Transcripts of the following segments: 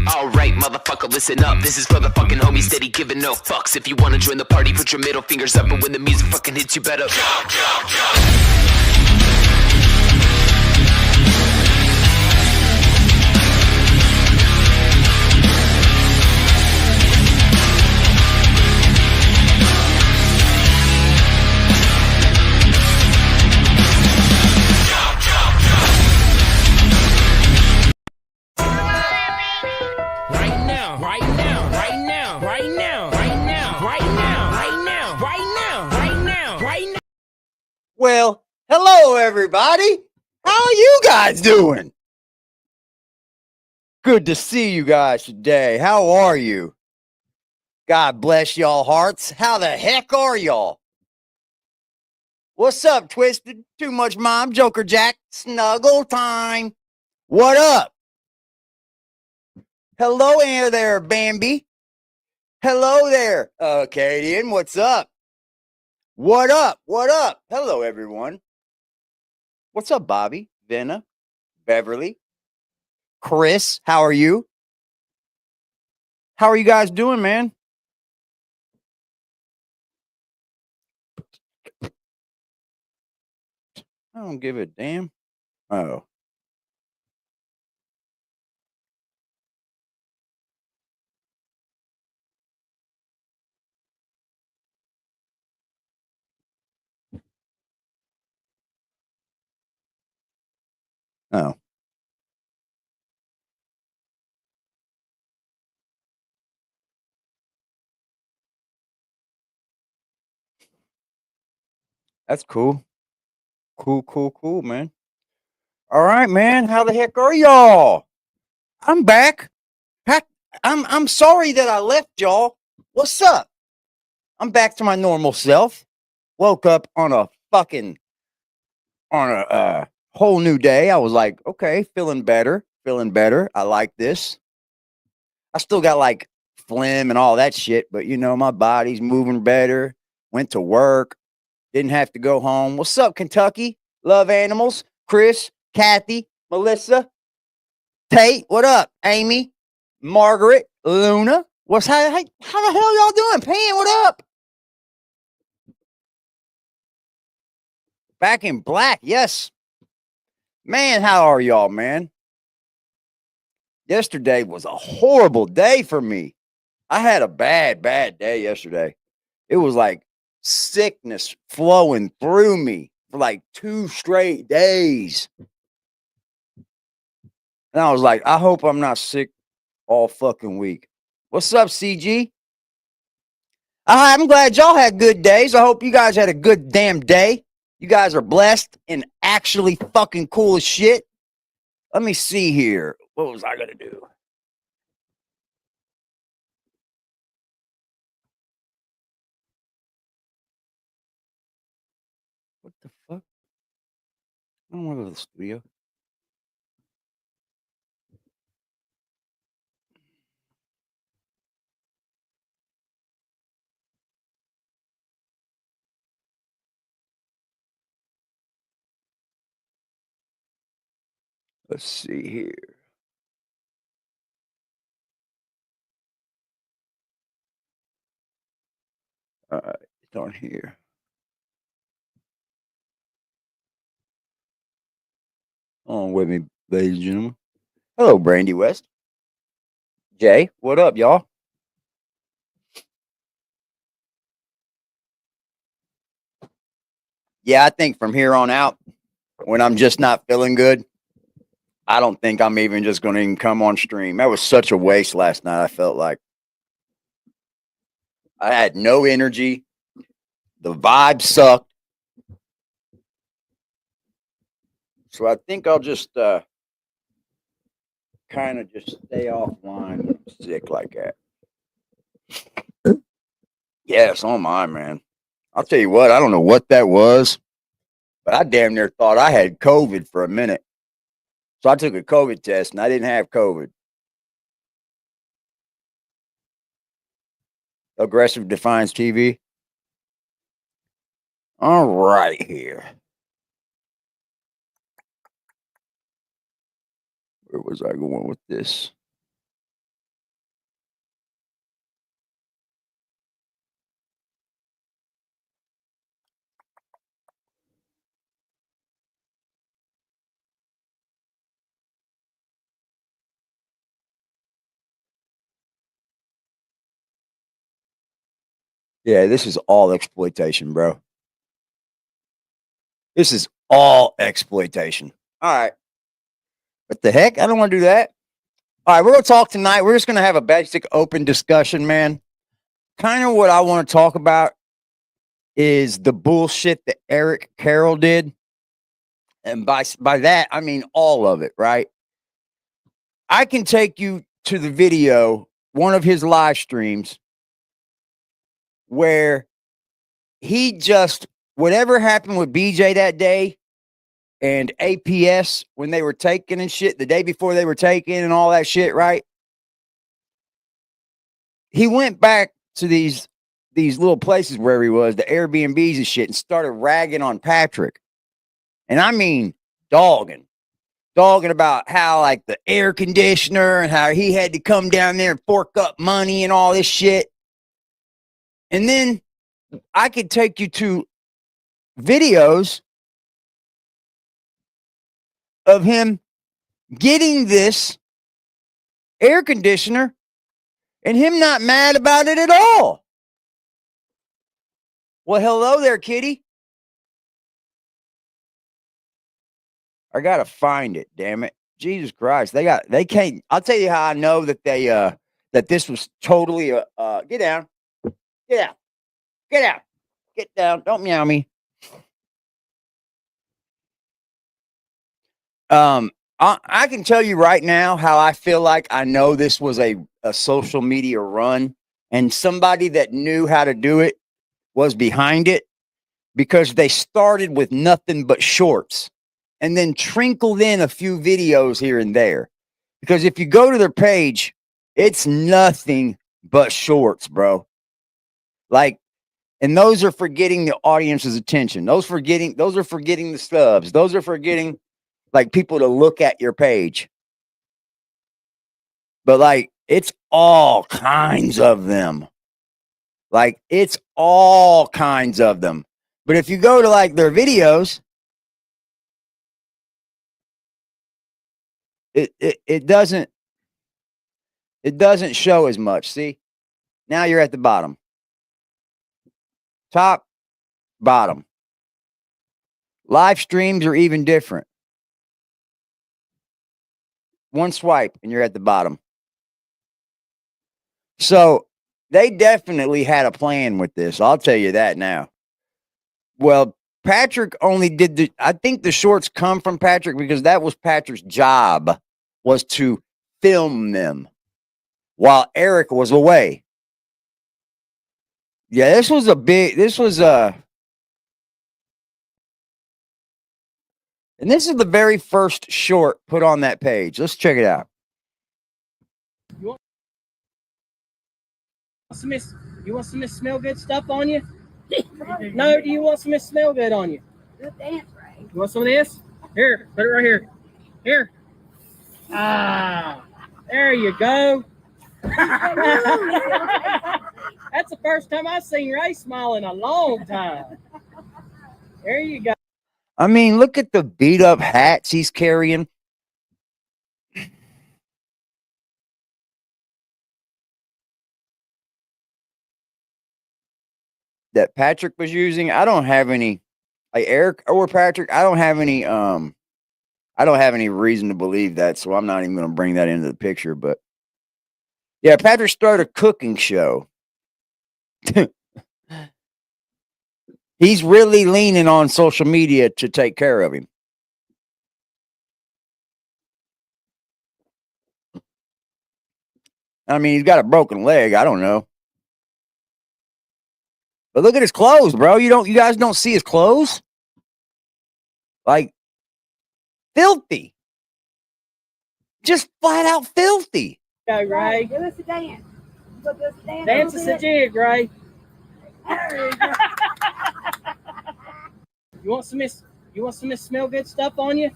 Alright, motherfucker, listen up. This is for the fucking homies steady giving no fucks. If you wanna join the party, put your middle fingers up. And when the music fucking hits, you better jump, jump, jump. Well, hello everybody. How are you guys doing? Good to see you guys today. How are you? God bless y'all hearts. How the heck are y'all? What's up, Twisted? Too much mom, Joker Jack, snuggle time. What up? Hello there, Bambi. Hello there, Cadian. What's up? What up? What up? Hello, everyone. What's up, Bobby, Venna, Beverly, Chris? How are you? How are you guys doing, man? I don't give a damn. Oh. Oh. That's cool. Cool, man. All right, man. How the heck are y'all? I'm back. I'm sorry that I left y'all. What's up? I'm back to my normal self. Woke up on a whole new day. I was like, okay, feeling better. I like this. I still got like phlegm and all that shit, but you know, my body's moving better. Went to work. Didn't have to go home. What's up, Kentucky? Love animals. Chris, Kathy, Melissa, Tate. What up, Amy, Margaret, Luna? How the hell y'all doing? Pan, what up? Back in black, yes. Man, how are y'all, man? Yesterday was a horrible day for me. I had a bad day yesterday. It was like sickness flowing through me for like 2 straight days. And I was like, I hope I'm not sick all fucking week. What's up, CG? I'm glad y'all had good days. I hope you guys had a good damn day. You guys are blessed and actually fucking cool as shit. Let me see here. What was I gonna do? What the fuck? I don't want to go to the studio. Let's see here. All right, it's on here. On with me, ladies and gentlemen. Hello, Brandy West. Jay, what up, y'all? Yeah, I think from here on out, when I'm just not feeling good, I don't think I'm even just going to even come on stream. That was such a waste last night. I felt like I had no energy. The vibe sucked. So I think I'll just kind of just stay offline when I'm sick like that. Yeah, it's on mine, man. I'll tell you what, I don't know what that was, but I damn near thought I had COVID for a minute. So I took a COVID test and I didn't have COVID. Aggressive Defiance TV. All right, here. Where was I going with this? Yeah, this is all exploitation, bro. This is all exploitation. All right. What the heck? I don't want to do that. All right, we're going to talk tonight. We're just going to have a basic open discussion, man. Kind of what I want to talk about is the bullshit that Eric Carroll did. And by that, I mean all of it, right? I can take you to the video, one of his live streams, where he just, whatever happened with BJ that day and APS when they were taken and shit, the day before they were taken and all that shit, right? He went back to these little places where he was, the Airbnbs and shit, and started ragging on Patrick. And I mean, dogging about how like the air conditioner and how he had to come down there and fork up money and all this shit. And then I could take you to videos of him getting this air conditioner and him not mad about it at all. Well, hello there, kitty. I gotta find it, damn it. Jesus Christ. They can't. I'll tell you how I know that that this was totally get down. Get out. Get out. Get down. Don't meow me. I can tell you right now how I feel like I know this was a social media run and somebody that knew how to do it was behind it, because they started with nothing but shorts and then trickled in a few videos here and there. Because if you go to their page, it's nothing but shorts, bro. Like, and those are for getting the audience's attention. Those are for getting the subs. Those are for getting like people to look at your page. But like, it's all kinds of them. Like, it's all kinds of them. But if you go to like their videos, it doesn't show as much. See, now you're at the bottom, top, bottom. Live streams are even different. One swipe and you're at the bottom. So they definitely had a plan with this. I'll tell you that now. Well, Patrick only did I think the shorts come from Patrick because that was Patrick's job, was to film them while Eric was away. Yeah, this was and this is the very first short put on that page. Let's check it out. You want some smell good stuff on you? No, do you want some smell good on you? Good dance, Ray. You want some of this? Here, put it right here. Here. Ah, there you go. That's the first time I've seen Ray smile in a long time. There you go. I mean, look at the beat up hats he's carrying. That Patrick was using. I don't have any, like Eric or Patrick, I don't have any reason to believe that, so I'm not even going to bring that into the picture. But yeah, Patrick started a cooking show. He's really leaning on social media to take care of him. I mean, he's got a broken leg. I don't know. But look at his clothes, bro. You guys don't see his clothes? Like, filthy. Just flat out filthy. Go, Ray. Give us a dance. Dance us a jig, Ray. You want some smell good stuff on you?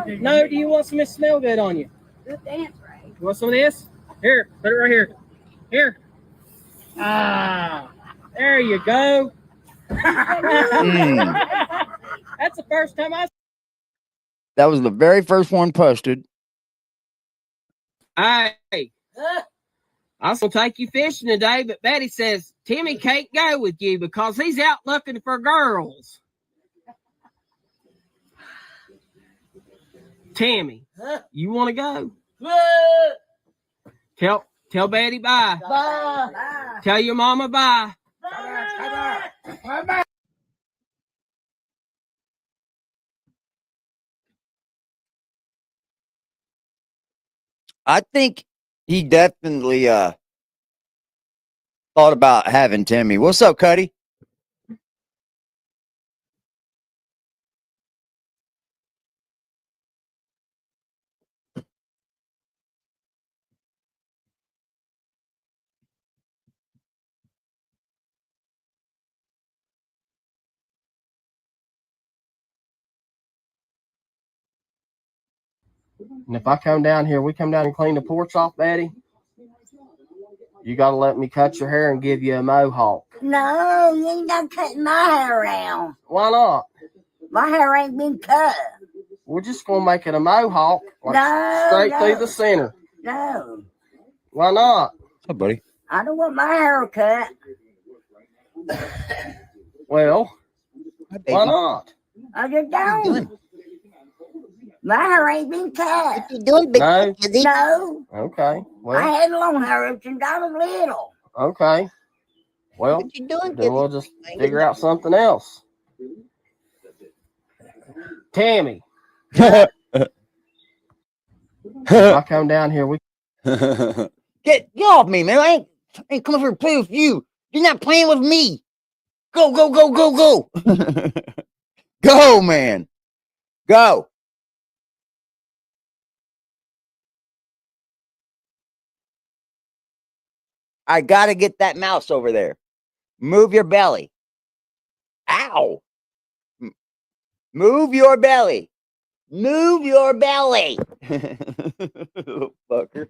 No, do you want some smell good on you? Good dance, Ray. You want some of this? Here, put it right here. Here. Ah, there you go. That's the first time That was the very first one posted. I I was gonna take you fishing today, but Betty says Timmy can't go with you because he's out looking for girls. Timmy, you want to go? Tell Betty bye. Bye. Tell your mama bye. Bye. I think he definitely thought about having Timmy. What's up, Cuddy? And if I come down here, we come down and clean the porch off, Betty, you got to let me cut your hair and give you a mohawk. No, you ain't not cutting my hair out. Why not? My hair ain't been cut. We're just going to make it a mohawk, like straight through the center. No. Why not? Hi, buddy. I don't want my hair cut. Well, why not? I just don't. My hair ain't been cut. What you doing, big No. No. Okay. I Well, had long hair since I was little. okay. Well, What you doing, then we'll just figure out something else. Tammy, if I come down here, we Get off me, man. I ain't coming here to play with you. You're not playing with me. Go. Go, man. Go. I gotta get that mouse over there. Move your belly. Ow. Move your belly. Move your belly. Little fucker.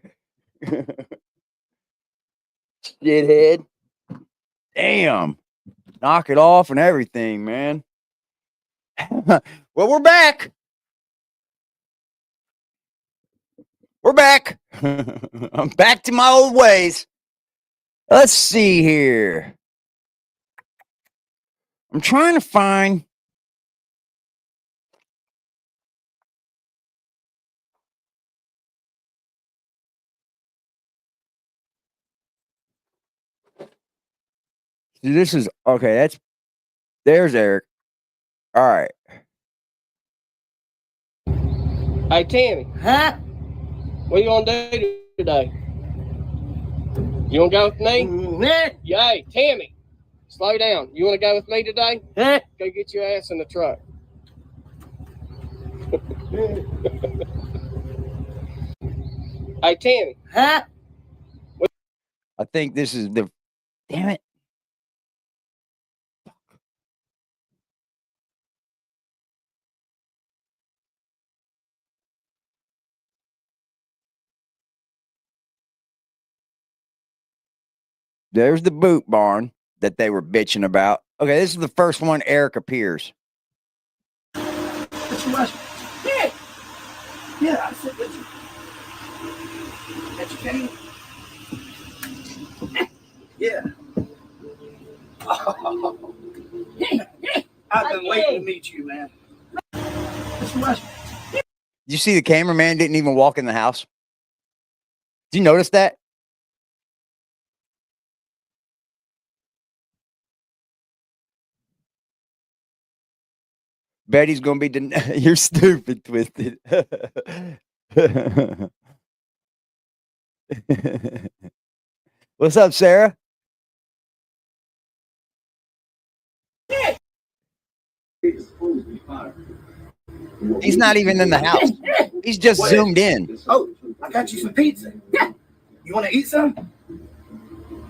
Shithead. Damn. Knock it off and everything, man. Well, we're back. We're back. I'm back to my old ways. Let's see here. I'm trying to find. See, this is okay. There's Eric. All right. Hey, Tammy, Huh? what you gonna do today? You wanna go with me? Yeah, hey, Tammy, slow down. You wanna go with me today? Huh? Go get your ass in the truck. Hey, Tammy. Huh? I think this is the. Damn it. There's the boot barn that they were bitching about. Okay, this is the first one Eric appears. What you watching? Yeah. Yeah, I said, what you? That you came? Yeah. Oh. I've been waiting to meet you, man. What you watching? You see the cameraman didn't even walk in the house? Did you notice that? Betty's gonna be. You're stupid, Twisted. What's up, Sarah? He's not even in the house. He's just What? zoomed in. Oh, I got you some pizza. You want to eat some?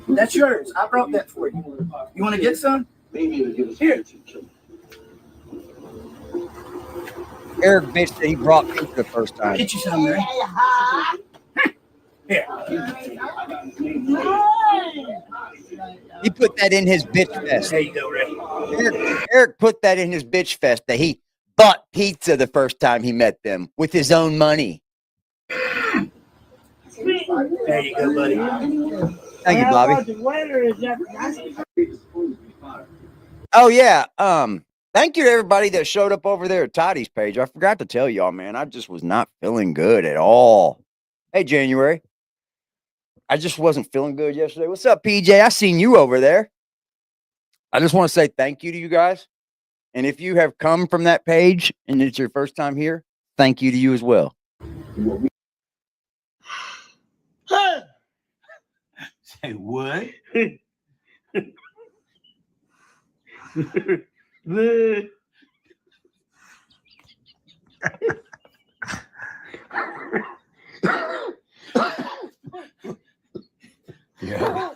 That's yours. I brought that for you. You want to get some? Here. Eric bitched that he brought pizza the first time. Get you some, man. Here. He put that in his bitch fest. There you go, Ray. Eric put that in his bitch fest that he bought pizza the first time he met them with his own money. There you go, buddy. Thank you, Bobby. Oh yeah. Thank you to everybody that showed up over there at Toddy's page. I forgot to tell y'all, man. I just was not feeling good at all. Hey, January. I just wasn't feeling good yesterday. What's up, PJ? I seen you over there. I just want to say thank you to you guys. And if you have come from that page and it's your first time here, thank you to you as well. Say what? Yeah.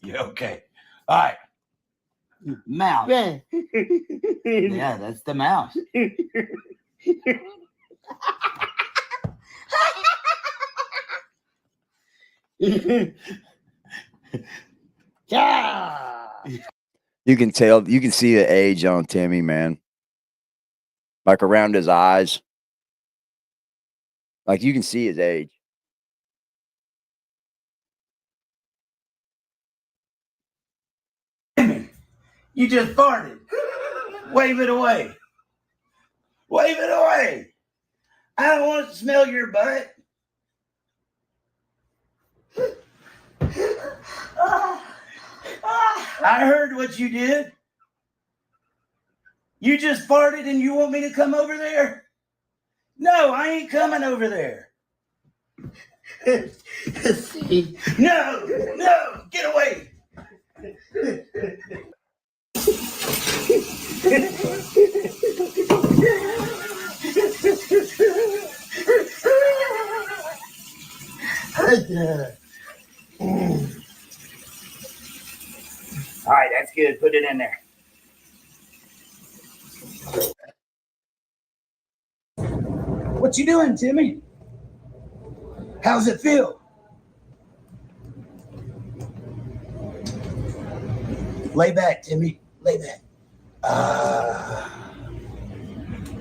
Yeah, okay. All right. Mouse. Yeah, that's the mouse. You can tell, you can see the age on Timmy, man. Like around his eyes. Like you can see his age. You just farted. Wave it away. Wave it away. I don't want to smell your butt. I heard what you did. You just farted and you want me to come over there? No, I ain't coming over there. See? No, get away. All right, that's good. Put it in there. What you doing, Timmy? How's it feel? Lay back, Timmy. Lay back.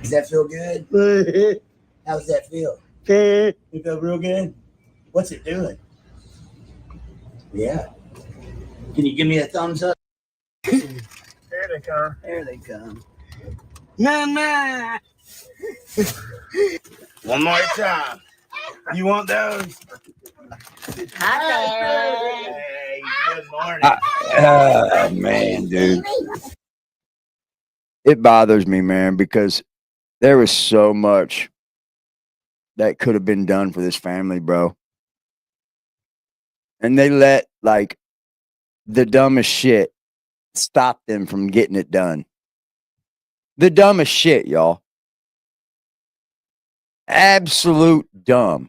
Does that feel good? How's that feel? It feel real good? What's it doing? Yeah. Can you give me a thumbs up? There they come. There they come. Mama! One more time. You want those? Hey, good morning. Oh, man, dude. It bothers me, man, because there was so much that could have been done for this family, bro. And they let, like, the dumbest shit stop them from getting it done. The dumbest shit, y'all. Absolute dumb.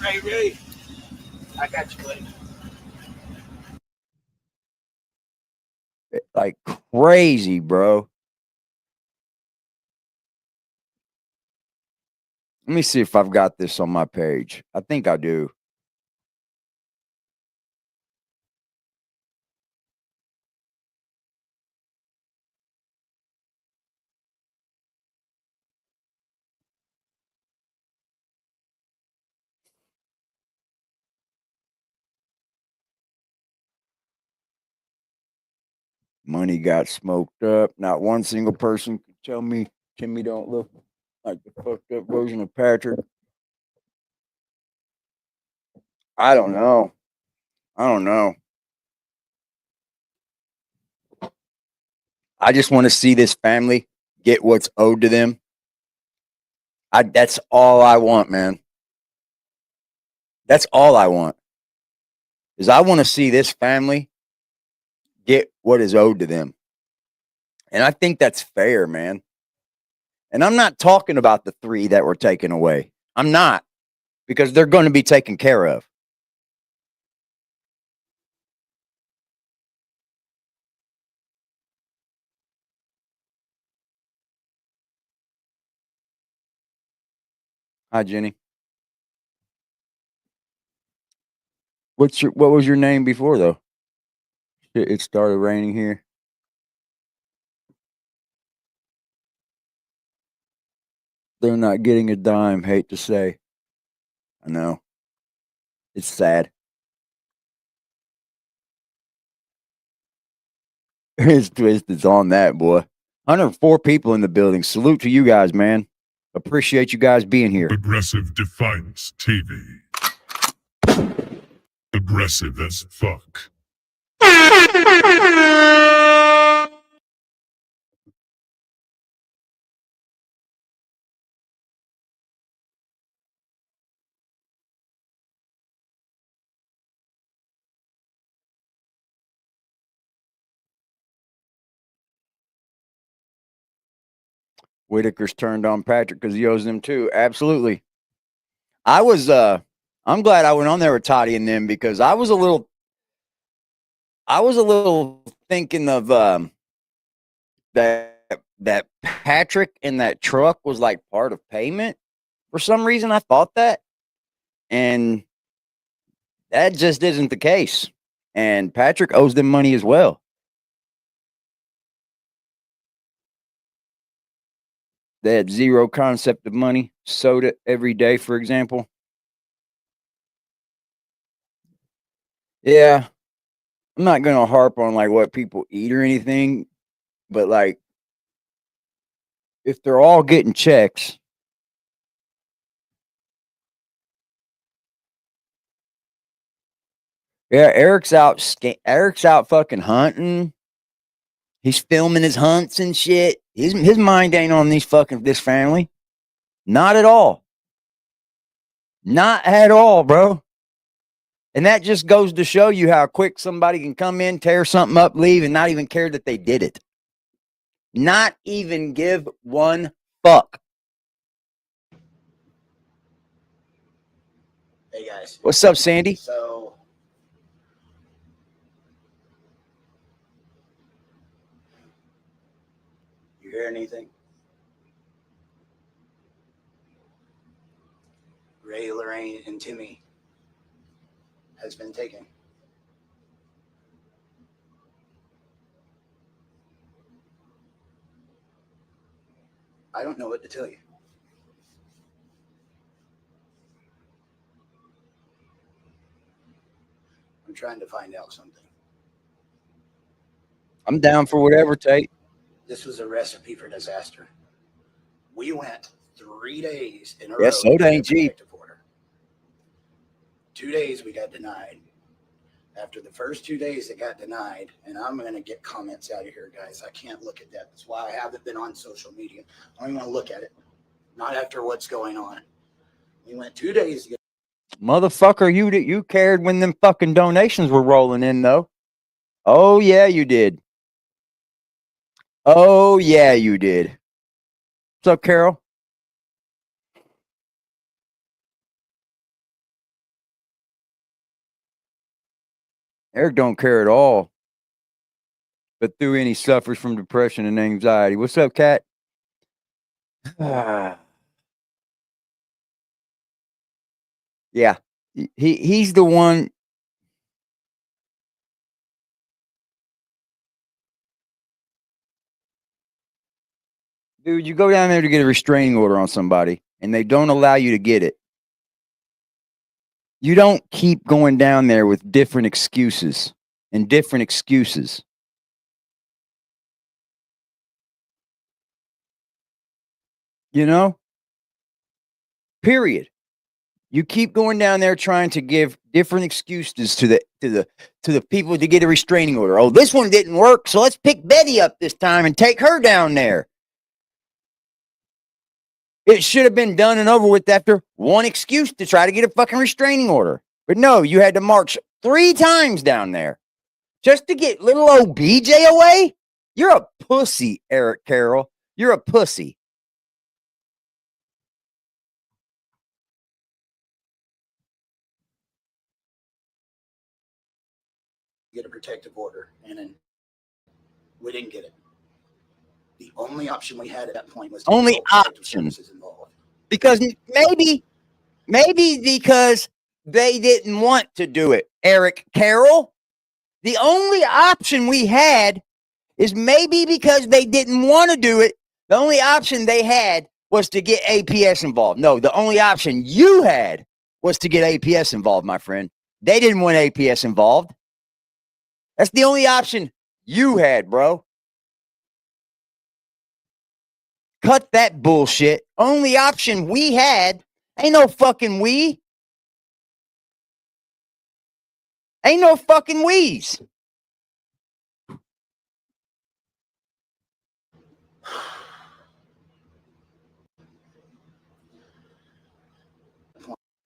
Hey, Ray. I got you, buddy. Like crazy, bro. Let me see if I've got this on my page. I think I do. Money got smoked up. Not one single person could tell me Timmy don't look like the fucked up version of Patrick. I don't know. I just want to see this family get what's owed to them. That's all I want, man. That's all I want. Is I want to see this family get what is owed to them. And I think that's fair, man. And I'm not talking about the 3 that were taken away. I'm not, because they're going to be taken care of. Hi, Jenny. What was your name before though? It started raining here. They're not getting a dime, hate to say. I know. It's sad. His twist is on that, boy. 104 people in the building. Salute to you guys, man. Appreciate you guys being here. Aggressive Defiance TV. Aggressive as fuck. Whitaker's turned on Patrick because he owes them too. Absolutely. I'm glad I went on there with Toddy and them because I was a little thinking of that Patrick and that truck was like part of payment. For some reason I thought that. And that just isn't the case. And Patrick owes them money as well. They had zero concept of money. Soda every day, for example. Yeah. I'm not going to harp on like what people eat or anything, but like if they're all getting checks, yeah, Eric's out fucking hunting. He's filming his hunts and shit. His mind ain't on this family. Not at all. Not at all, bro. And that just goes to show you how quick somebody can come in, tear something up, leave, and not even care that they did it. Not even give one fuck. Hey guys. What's up, Sandy? So you hear anything? Ray, Lorraine, and Timmy has been taken. I don't know what to tell you. I'm trying to find out something. I'm down for whatever, Tate. This was a recipe for disaster. We went 3 days in a row. Yes, soda ain't cheap. 2 days we got denied. After the first 2 days it got denied, and I'm going to get comments out of here, guys. I can't look at that. That's why I haven't been on social media. I don't even want to look at it. Not after what's going on. We went 2 days to get. Motherfucker, you cared when them fucking donations were rolling in, though. Oh, yeah, you did. Oh, yeah, you did. What's up, Carol? Eric don't care at all. But through any suffers from depression and anxiety. What's up, Kat? Yeah. He's the one. Dude, you go down there to get a restraining order on somebody and they don't allow you to get it. You don't keep going down there with different excuses and different excuses. You know? Period. You keep going down there trying to give different excuses to the people to get a restraining order. Oh, this one didn't work, so let's pick Betty up this time and take her down there. It should have been done and over with after one excuse to try to get a fucking restraining order. But no, you had to march 3 times down there just to get little old BJ away? You're a pussy, Eric Carroll. You're a pussy. get a protective order, and then we didn't get it. The only option we had at that point was to Only get protective option. services involved. Because maybe because they didn't want to do it, Eric Carroll. The only option we had is maybe because they didn't want to do it. The only option they had was to get APS involved. No, the only option you had was to get APS involved, my friend. They didn't want APS involved. That's the only option you had, bro. Cut that bullshit. Only option we had. Ain't no fucking we. Ain't no fucking we's.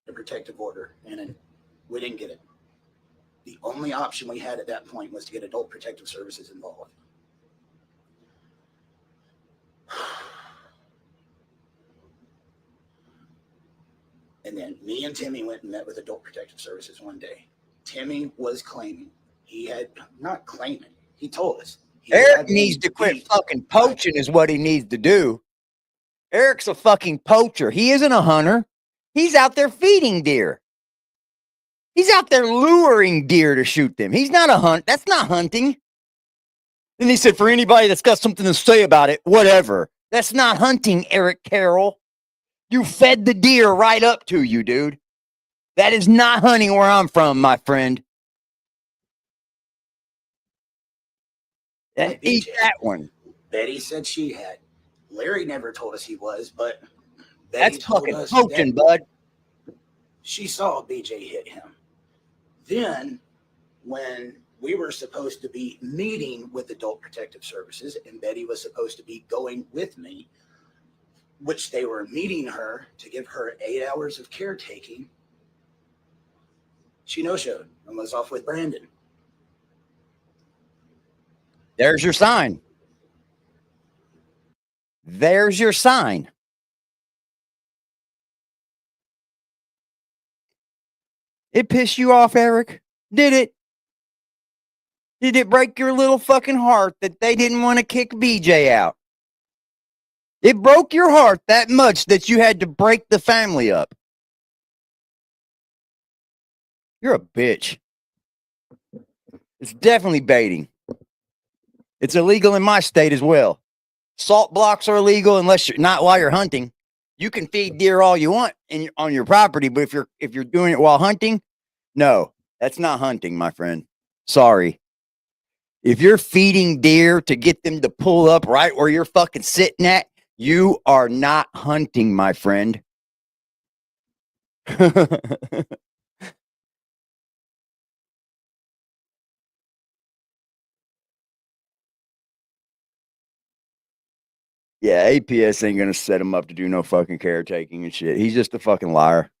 A protective order, and then we didn't get it. The only option we had at that point was to get adult protective services involved. And then me and Timmy went and met with adult protective services one day. Timmy was claiming he had not claiming. He told us Eric needs to quit fucking poaching is what he needs to do. Eric's a fucking poacher. He isn't a hunter. He's out there feeding deer. He's out there luring deer to shoot them. He's not a hunt. That's not hunting. Then he said, for anybody that's got something to say about it, whatever. That's not hunting, Eric Carroll. You fed the deer right up to you, dude. That is not hunting where I'm from, my friend. Eat that one. Betty said she had. Larry never told us he was, but Betty that's fucking poaching, bud. She saw BJ hit him. Then, when we were supposed to be meeting with Adult Protective Services, and Betty was supposed to be going with me, which they were meeting her to give her 8 hours of caretaking, she no-showed and was off with Brandon. There's your sign. There's your sign. It pissed you off, Eric? Did it? Did it break your little fucking heart that they didn't want to kick BJ out? It broke your heart that much that you had to break the family up. You're a bitch. It's definitely baiting. It's illegal in my state as well. Salt blocks are illegal unless you're not while you're hunting. You can feed deer all you want on your property, but if you're doing it while hunting, no, that's not hunting, my friend. Sorry. If you're feeding deer to get them to pull up right where you're fucking sitting at, you are not hunting, my friend. Yeah, APS ain't gonna set him up to do no fucking caretaking and shit. He's just a fucking liar.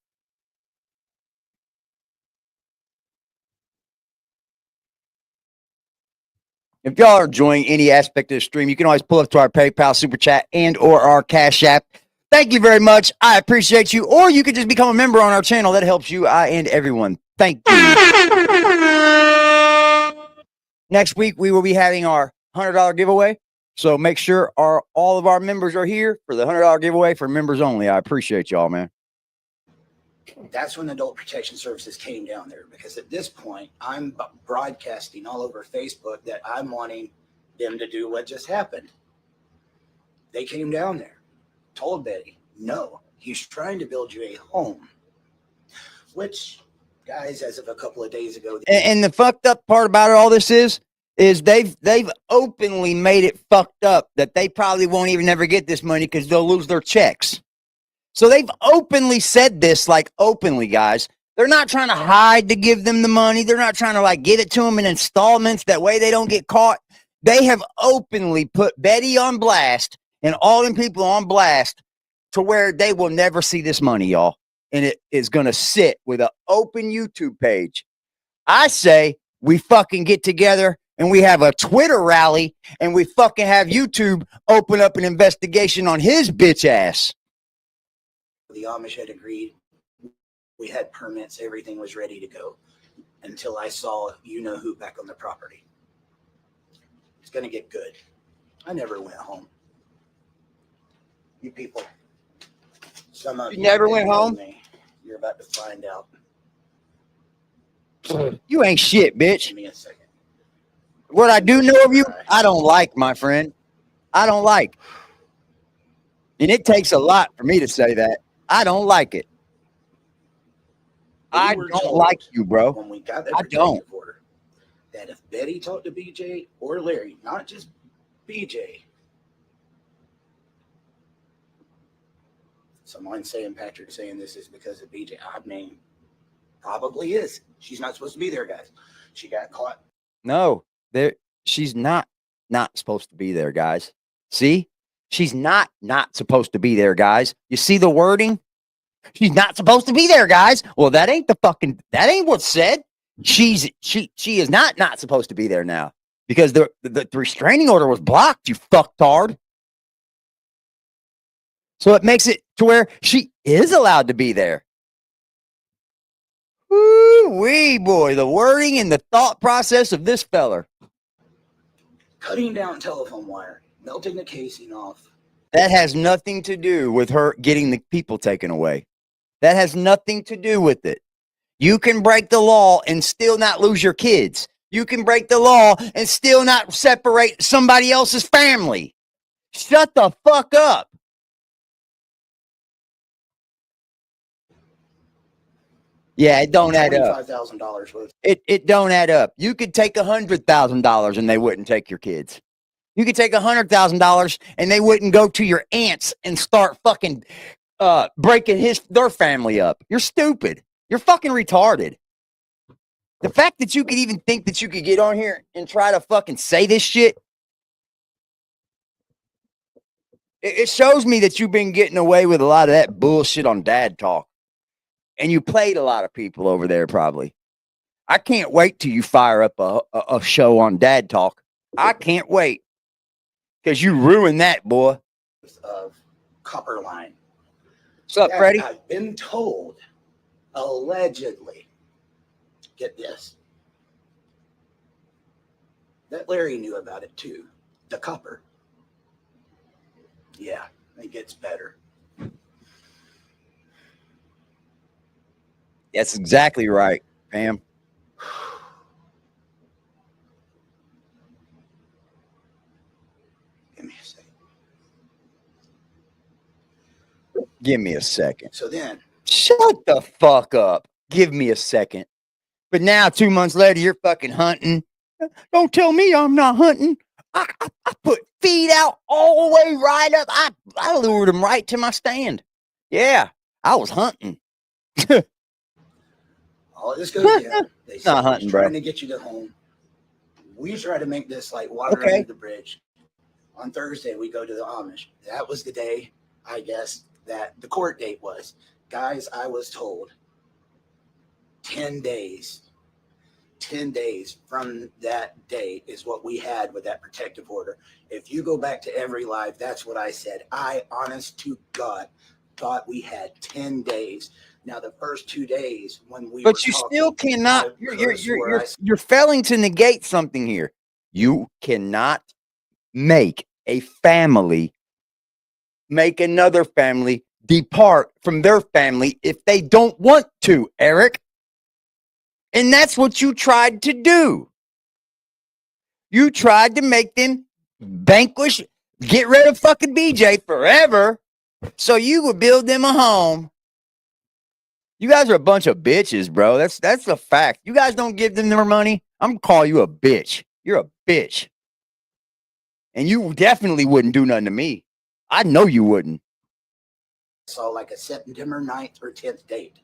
If y'all are enjoying any aspect of the stream, you can always pull up to our PayPal, Super Chat, and or our Cash App. Thank you very much. I appreciate you. Or you could just become a member on our channel. That helps you, I, and everyone. Thank you. Next week, we will be having our $100 giveaway. So make sure all of our members are here for the $100 giveaway for members only. I appreciate y'all, man. That's when Adult Protection Services came down there, because at this point, I'm broadcasting all over Facebook that I'm wanting them to do what just happened. They came down there, told Betty, no, he's trying to build you a home, which, guys, as of a couple of days ago. And the fucked up part about all this is they've openly made it fucked up that they probably won't even ever get this money because they'll lose their checks. So they've openly said this, like openly, guys. They're not trying to hide to give them the money. They're not trying to like give it to them in installments. That way they don't get caught. They have openly put Betty on blast and all them people on blast to where they will never see this money, y'all. And it is going to sit with an open YouTube page. I say we fucking get together and we have a Twitter rally and we fucking have YouTube open up an investigation on his bitch ass. The Amish had agreed. We had permits. Everything was ready to go. until I saw you know who back on the property. It's going to get good. I never went home. You people, some of You never went didn't know home? me. You're about to find out. You ain't shit, bitch. Give me a second. What I do know of you, I don't like, my friend. I don't like. And it takes a lot for me to say that. I don't like it. We I were don't told like you, bro. when we got that I don't. protective order that if Betty talked to BJ or Larry, not just BJ, someone saying Patrick saying this is because of BJ. I mean, probably is. She's not supposed to be there, guys. She got caught. No, she's not supposed to be there, guys. See? She's not supposed to be there, guys. You see the wording? She's not supposed to be there, guys. Well, that ain't what's said. She is not supposed to be there now because the restraining order was blocked, you fucktard. So it makes it to where she is allowed to be there. Woo-wee, boy, the wording and the thought process of this feller. Cutting down telephone wire, melting the casing off. That has nothing to do with her getting the people taken away. That has nothing to do with it. You can break the law and still not lose your kids. You can break the law and still not separate somebody else's family. Shut the fuck up. Yeah, it don't add up. $25,000 worth. It don't add up. You could take $100,000 and they wouldn't take your kids. You could take $100,000 and they wouldn't go to your aunts and start fucking breaking their family up. You're stupid. You're fucking retarded. The fact that you could even think that you could get on here and try to fucking say this shit, it shows me that you've been getting away with a lot of that bullshit on Dad Talk. And you played a lot of people over there, probably. I can't wait till you fire up a show on Dad Talk. I can't wait. Because you ruined that, boy. Of copper line. What's up, Freddie? I've been told, allegedly, get this, that Larry knew about it too. The copper. Yeah, it gets better. That's exactly right, Pam. Give me a second. Give me a second. So then, Shut the fuck up. Give me a second. But now, 2 months later, you're fucking hunting. Don't tell me I'm not hunting. I put feet out all the way right up. I lured them right to my stand. Yeah, I was hunting. all of this goes down. They Not said hunting, he's bro. trying to get you to home. We try to make this like water Okay. under the bridge. On Thursday, we go to the Amish. That was the day, I guess, that the court date was. Guys, I was told 10 days. 10 days from that day is what we had with that protective order. If you go back to every live, that's what I said. I, honest to God, thought we had 10 days. Now, the first 2 days when we But were you talking, still cannot. I could've swore I You're failing to negate something here. You cannot make a family make another family depart from their family if they don't want to, Eric. And that's what you tried to do. You tried to make them vanquish, get rid of fucking BJ forever so you would build them a home. You guys are a bunch of bitches, bro. That's a fact. You guys don't give them their money, I'm going to call you a bitch. You're a bitch. And you definitely wouldn't do nothing to me. I know you wouldn't. saw like a September 9th or 10th date.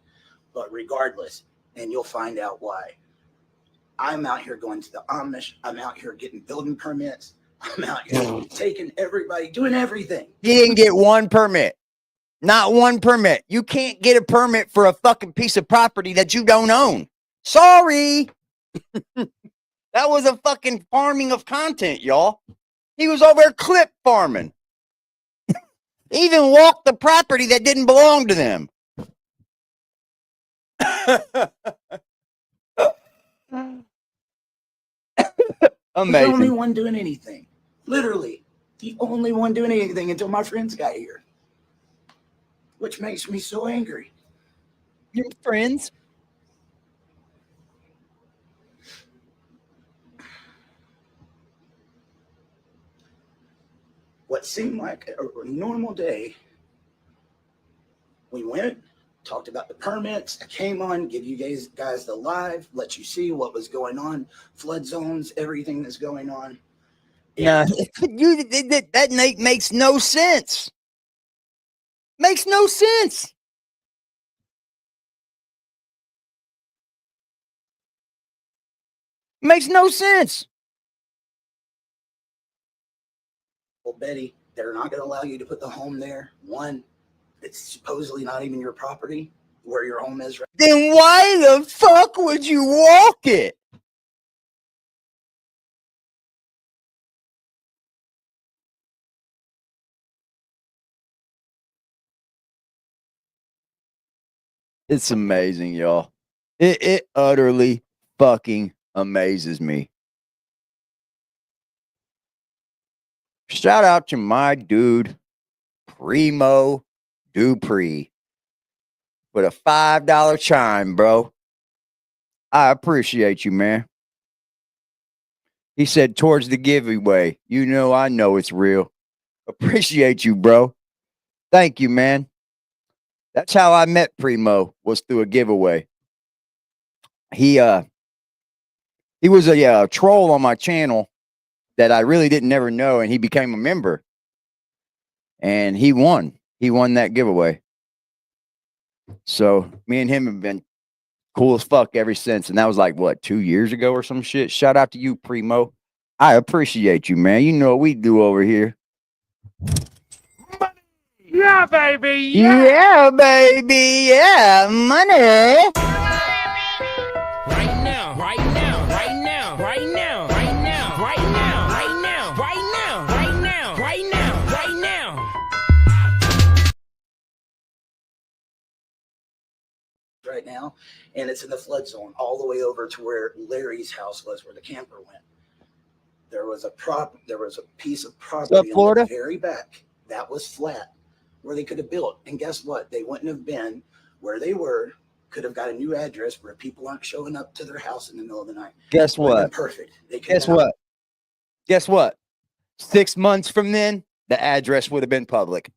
But regardless, and you'll find out why. I'm out here going to the Amish. I'm out here getting building permits. I'm out here taking everybody, doing everything. He didn't get one permit. Not one permit. You can't get a permit for a fucking piece of property that you don't own. Sorry. That was a fucking farming of content, y'all. He was over there clip farming. He even walked the property that didn't belong to them. Was the only Amazing. one doing anything. Literally, the only one doing anything until my friends got here. Which makes me so angry. Your friends. What seemed like a normal day, we went, talked about the permits. I came on, give you guys the live, let you see what was going on, flood zones, everything that's going on. No, that makes no sense. Makes no sense. Makes no sense. Well, Betty, they're not going to allow you to put the home there. One, it's supposedly not even your property where your home is. Then why the fuck would you walk it? It's amazing, y'all. It utterly fucking amazes me. Shout out to my dude, Primo Dupree, with a $5 chime, bro. I appreciate you, man. He said, towards the giveaway. You know, I know it's real. Appreciate you, bro. Thank you, man. That's how I met Primo, was through a giveaway. He was a troll on my channel that I really didn't ever know, and he became a member. And he won. He won that giveaway. So me and him have been cool as fuck ever since. And that was like, what, 2 years ago or some shit? Shout out to you, Primo. I appreciate you, man. You know what we do over here. Yeah, baby. Yeah, baby. Yeah, money. Right now, right now, right now, right now, right now, right now, right now, right now, right now, right now, right now. Right now, and it's in the flood zone all the way over to where Larry's house was, where the camper went. There was a piece of property in Florida? the very back that was flat where they could have built. And guess what? They wouldn't have been where they were, could have got a new address where people aren't showing up to their house in the middle of the night. Guess what? Perfect. Guess what? Guess what? 6 months from then, the address would have been public.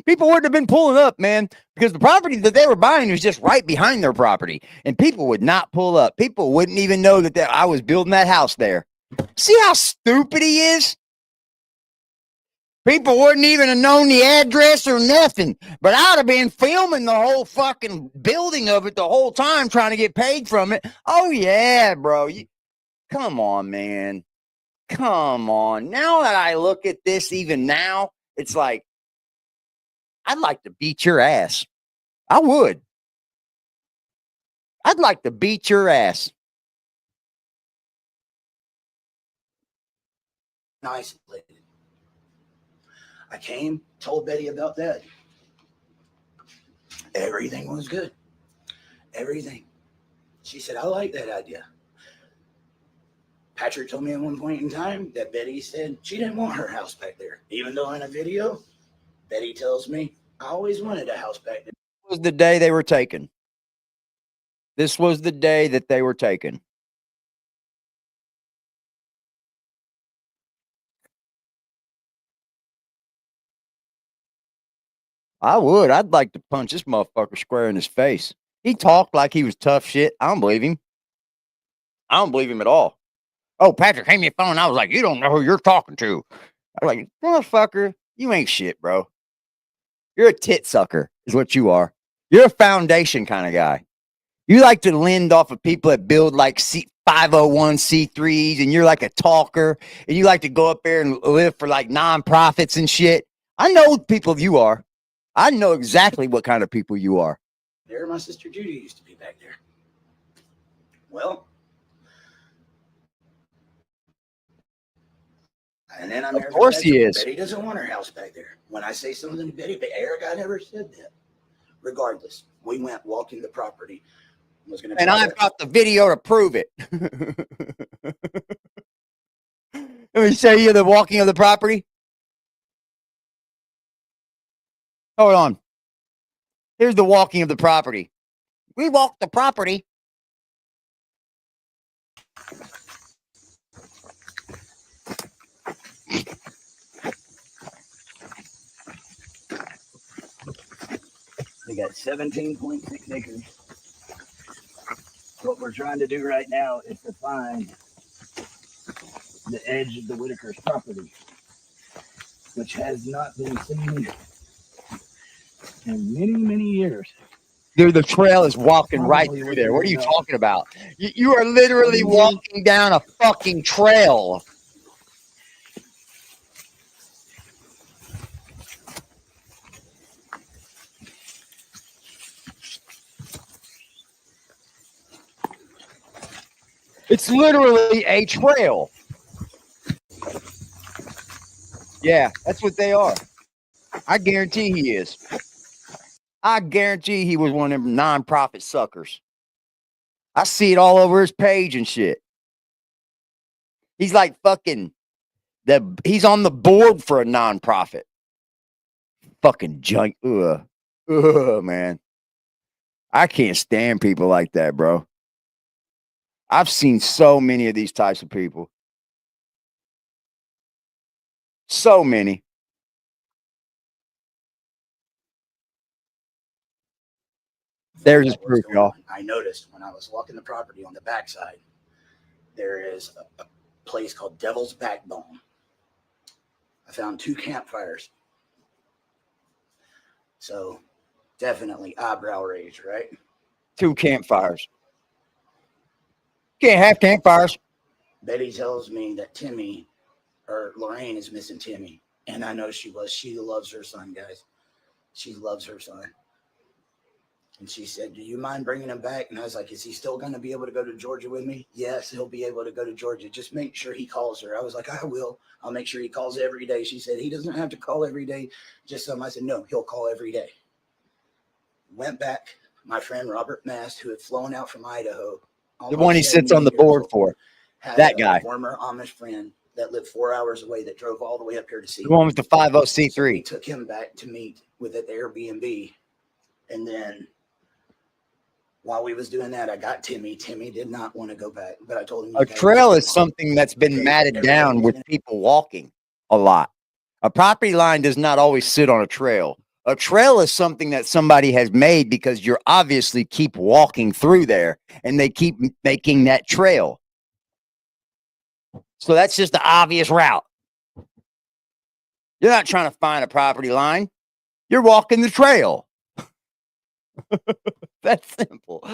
People wouldn't have been pulling up, man, because the property that they were buying was just right behind their property, and people would not pull up. People wouldn't even know that I was building that house there. See how stupid he is? People wouldn't even have known the address or nothing, but I'd have been filming the whole fucking building of it the whole time, trying to get paid from it. Oh yeah, bro. Come on, man. Come on. Now that I look at this, even now, it's like, I'd like to beat your ass. I would. I'd like to beat your ass. Isolated. I came, told Betty about that. Everything was good. Everything. She said, I like that idea. Patrick told me at one point in time that Betty said she didn't want her house back there. Even though in a video, Betty tells me, I always wanted a house back there. This was the day they were taken. This was the day that they were taken. I would. I'd like to punch this motherfucker square in his face. He talked like he was tough shit. I don't believe him. I don't believe him at all. Oh, Patrick, hand me a phone. I was like, you don't know who you're talking to. I was like, motherfucker, you ain't shit, bro. You're a tit sucker, is what you are. You're a foundation kind of guy. You like to lend off of people that build like 501c3s, and you're like a talker, and you like to go up there and live for like nonprofits and shit. I know the people you are. I know exactly what kind of people you are. There, my sister Judy used to be back there. Well, and then I'm of course he is. Betty doesn't want her house back there. When I say something to Betty, but Eric, I never said that. Regardless, we went walking the property. Was going And I've got the video to prove it. Let me show you the walking of the property. Hold on. Here's the walking of the property. We walked the property. We got 17.6 acres. What we're trying to do right now is to find the edge of the Whitakers property, which has not been seen in many, many years. Dude, the trail is walking right Probably through there. What are you within talking about? You are literally walking down a fucking trail. It's literally a trail. Yeah, that's what they are. I guarantee he is. I guarantee he was one of them nonprofit suckers. I see it all over his page and shit. He's like fucking he's on the board for a nonprofit. Fucking junk. Ugh, man. I can't stand people like that, bro. I've seen so many of these types of people. So many. There's his proof, y'all. I noticed when I was walking the property on the backside, there is a place called Devil's Backbone. I found 2 campfires. So definitely eyebrow raised, right? 2 campfires. Can't have campfires. Betty tells me that Timmy or Lorraine is missing Timmy. And I know she was. She loves her son, guys. She loves her son. And she said, do you mind bringing him back? And I was like, is he still going to be able to go to Georgia with me? Yes, he'll be able to go to Georgia. Just make sure he calls her. I was like, I will. I'll make sure he calls every day. She said, he doesn't have to call every day. Just some. I said, no, he'll call every day. Went back. My friend Robert Mast, who had flown out from Idaho. The one he sits on the board for. That guy. Former Amish friend that lived 4 hours away that drove all the way up here to see The one with the 50C3. So we took him back to meet with at the Airbnb. And then while we was doing that, I got Timmy. Timmy did not want to go back, but I told him A trail is something that's been matted down with people walking a lot. A property line does not always sit on a trail. A trail is something that somebody has made because you're obviously keep walking through there and they keep making that trail. So that's just the obvious route. You're not trying to find a property line. You're walking the trail. That's simple.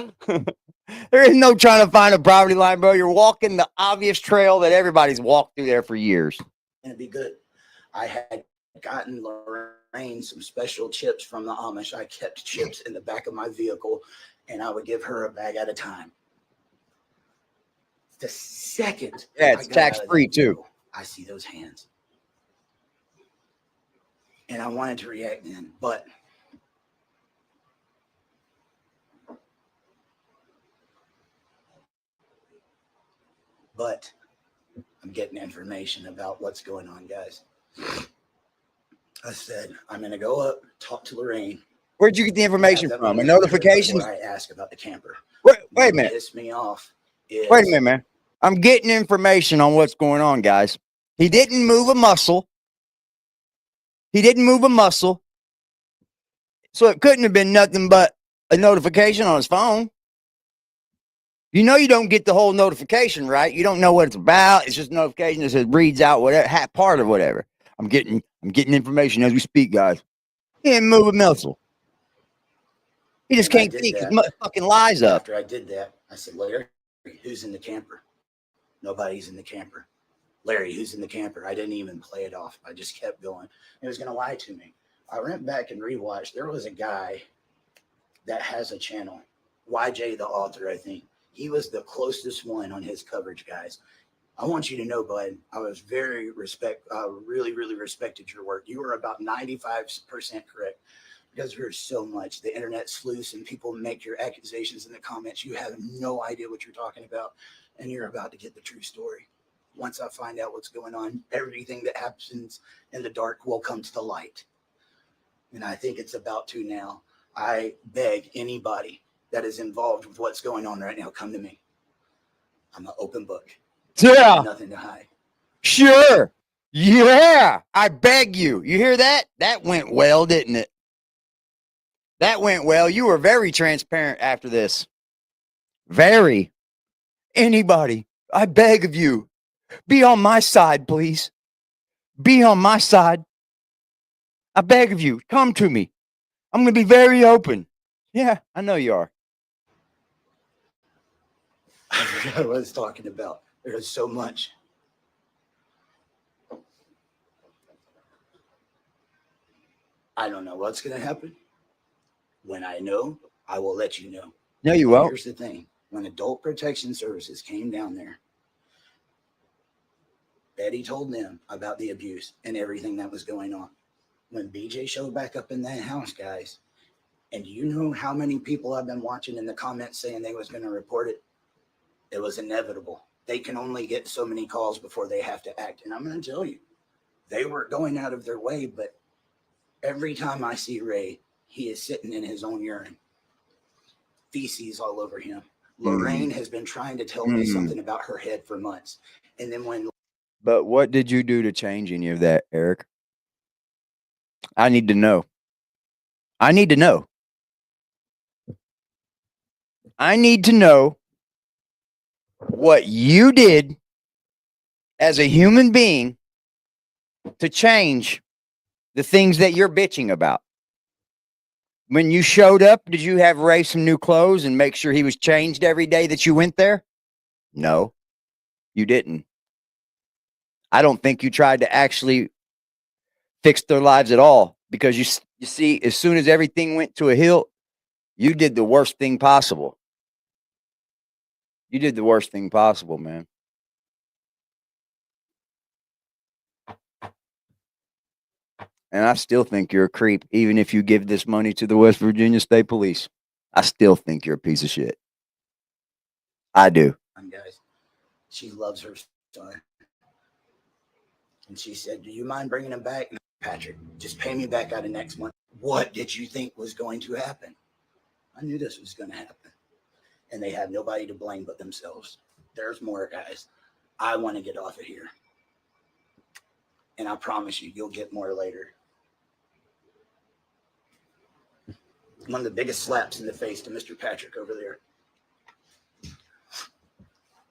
There is no trying to find a property line, bro. You're walking the obvious trail that everybody's walked through there for years. And it'd be good. I had gotten Lorraine some special chips from the Amish. I kept chips in the back of my vehicle, and I would give her a bag at a time. The second, yeah, it's tax-free too. I see those hands, and I wanted to react then, but I'm getting information about what's going on, guys. I said, I'm going to go up, talk to Lorraine. Where'd you get the information from? A notification? I asked about the camper. Wait a minute. Pissed me off. Wait a minute, man. I'm getting information on what's going on, guys. He didn't move a muscle. He didn't move a muscle. So it couldn't have been nothing but a notification on his phone. You know you don't get the whole notification, right? You don't know what it's about. It's just a notification that says reads out whatever, part of whatever. I'm getting information as we speak, guys. He didn't move a muscle. He just can't think. His fucking lies up. After I did that, I said, Larry, who's in the camper? Nobody's in the camper. Larry, who's in the camper? I didn't even play it off. I just kept going. He was going to lie to me. I went back and rewatched. There was a guy that has a channel, YJ the author, I think. He was the closest one on his coverage, guys. I want you to know, bud, I was really respected your work. You were about 95% correct. Because there's so much. The internet's loose and people make your accusations in the comments. You have no idea what you're talking about, and you're about to get the true story. Once I find out what's going on, everything that happens in the dark will come to the light. And I think it's about to now. I beg anybody that is involved with what's going on right now, come to me. I'm an open book. Yeah. Nothing to hide. Sure. Yeah. I beg you. You hear that? That went well, didn't it? That went well. You were very transparent after this. Very. Anybody, I beg of you, be on my side, please. Be on my side. I beg of you, come to me. I'm going to be very open. Yeah, I know you are. I forgot what I was talking about. There's so much. I don't know what's going to happen. When I know, I will let you know. No, you won't. Here's the thing. When Adult Protection Services came down there, Betty told them about the abuse and everything that was going on. When BJ showed back up in that house, guys, and you know how many people I've been watching in the comments saying they was going to report it? It was inevitable. They can only get so many calls before they have to act. And I'm going to tell you, they were going out of their way, but every time I see Ray, he is sitting in his own urine. Feces all over him. Lorraine has been trying to tell me something about her head for months. And then when... But what did you do to change any of that, Eric? I need to know. I need to know. I need to know what you did as a human being to change the things that you're bitching about. When you showed up, did you have Ray some new clothes and make sure he was changed every day that you went there? No, you didn't. I don't think you tried to actually fix their lives at all, because you see, as soon as everything went to a hill, you did the worst thing possible. You did the worst thing possible, man. And I still think you're a creep, even if you give this money to the West Virginia State Police. I still think you're a piece of shit. I do. Guys, she loves her son. And she said, do you mind bringing him back? No, Patrick, just pay me back out of next month. What did you think was going to happen? I knew this was going to happen. And they have nobody to blame but themselves. There's more, guys. I want to get off of here. And I promise you, you'll get more later. One of the biggest slaps in the face to Mr. Patrick over there.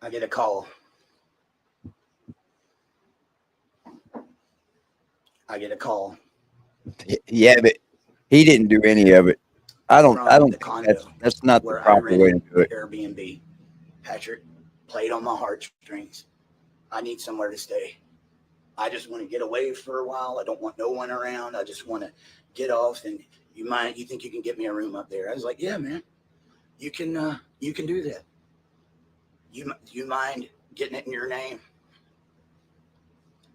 I get a call. Yeah, but he didn't do any of it. I don't think that's not the proper way to do it. Airbnb. Patrick played on my heartstrings. I need somewhere to stay. I just want to get away for a while. I don't want no one around. I just want to get off. And you think you can get me a room up there? I was like, yeah, man, you can do that. You mind getting it in your name?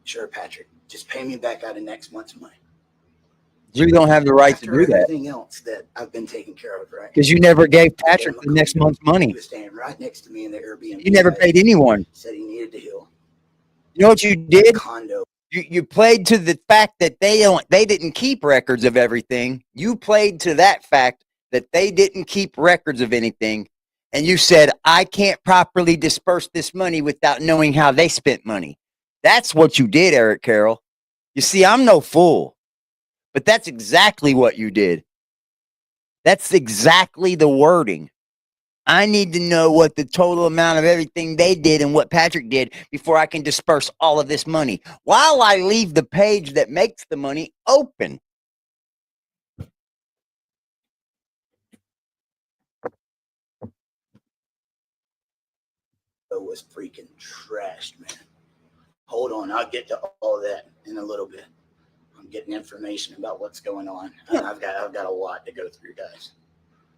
Sure, Patrick. Just pay me back out of next month's money. You don't have the right to do that. Everything else that I've been taking care of, right? Because you never gave Patrick the next month's money. He was staying right next to me in the Airbnb. You never paid anyone. Said he needed to heal. You know what you did? Condo. You played to the fact that they didn't keep records of everything. You played to that fact that they didn't keep records of anything. And you said, I can't properly disperse this money without knowing how they spent money. That's what you did, Eric Carroll. You see, I'm no fool. But that's exactly what you did. That's exactly the wording. I need to know what the total amount of everything they did and what Patrick did before I can disperse all of this money, while I leave the page that makes the money open. It was freaking trashed, man. Hold on, I'll get to all that in a little bit. I'm getting information about what's going on. I've got a lot to go through, guys.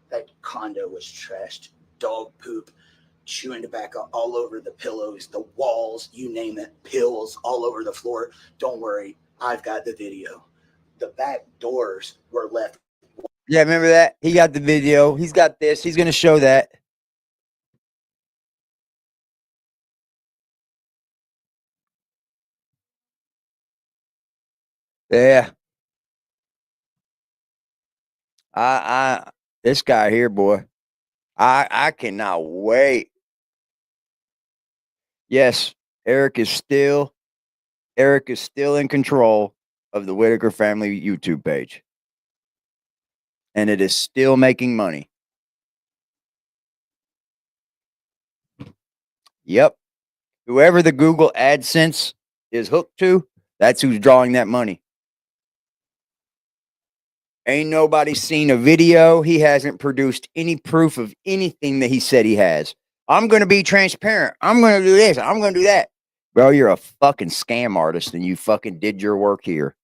That condo was trashed. Dog poop, chewing tobacco all over the pillows, the walls, you name it, pills all over the floor. Don't worry, I've got the video. The back doors were left Yeah, remember that? He got the video. He's got this. He's going to show that. Yeah. This guy here, boy. I cannot wait. Yes, Eric is still in control of the Whitaker family YouTube page. And it is still making money. Yep. Whoever the Google AdSense is hooked to, that's who's drawing that money. Ain't nobody seen a video. He hasn't produced any proof of anything that he said he has. I'm going to be transparent. I'm going to do this. I'm going to do that. Bro, you're a fucking scam artist and you fucking did your work here.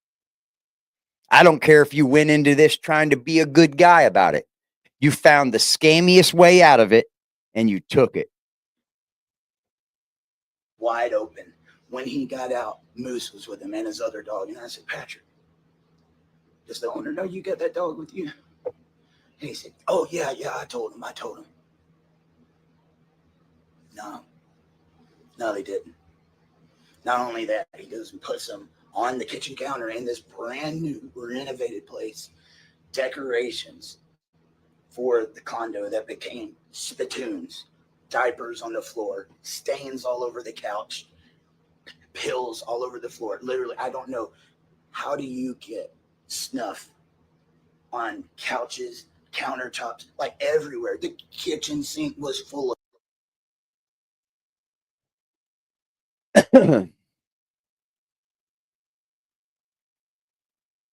I don't care if you went into this trying to be a good guy about it. You found the scammiest way out of it and you took it. Wide open. When he got out, Moose was with him and his other dog. And I said, Patrick, does the owner know you got that dog with you? And he said, oh, yeah, I told him. No, they didn't. Not only that, he goes and puts them on the kitchen counter in this brand new renovated place. Decorations for the condo that became spittoons, diapers on the floor, stains all over the couch, pills all over the floor. Literally, I don't know. How do you get snuff on couches, countertops, like everywhere? The kitchen sink was full of.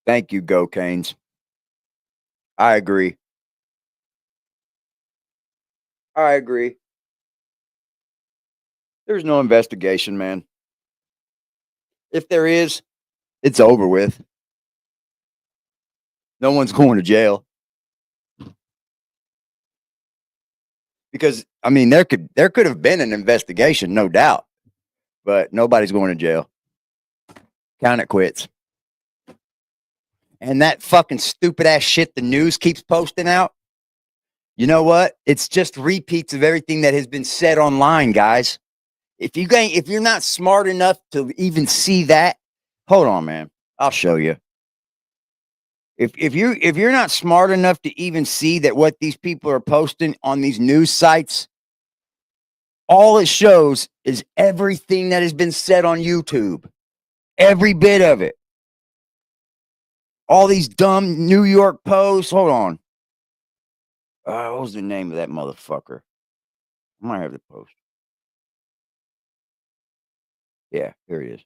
Thank you, Go Canes. I agree. There's no investigation, man. If there is, it's over with. No one's going to jail. Because I mean, there could have been an investigation, no doubt. But nobody's going to jail. Count it quits. And that fucking stupid ass shit the news keeps posting out. You know what? It's just repeats of everything that has been said online, guys. If you're not smart enough to even see that, hold on, man. I'll show you. If you're not smart enough to even see that what these people are posting on these news sites, all it shows is everything that has been said on YouTube. Every bit of it. All these dumb New York Post. Hold on. What was the name of that motherfucker? I might have the post. Yeah, here it is.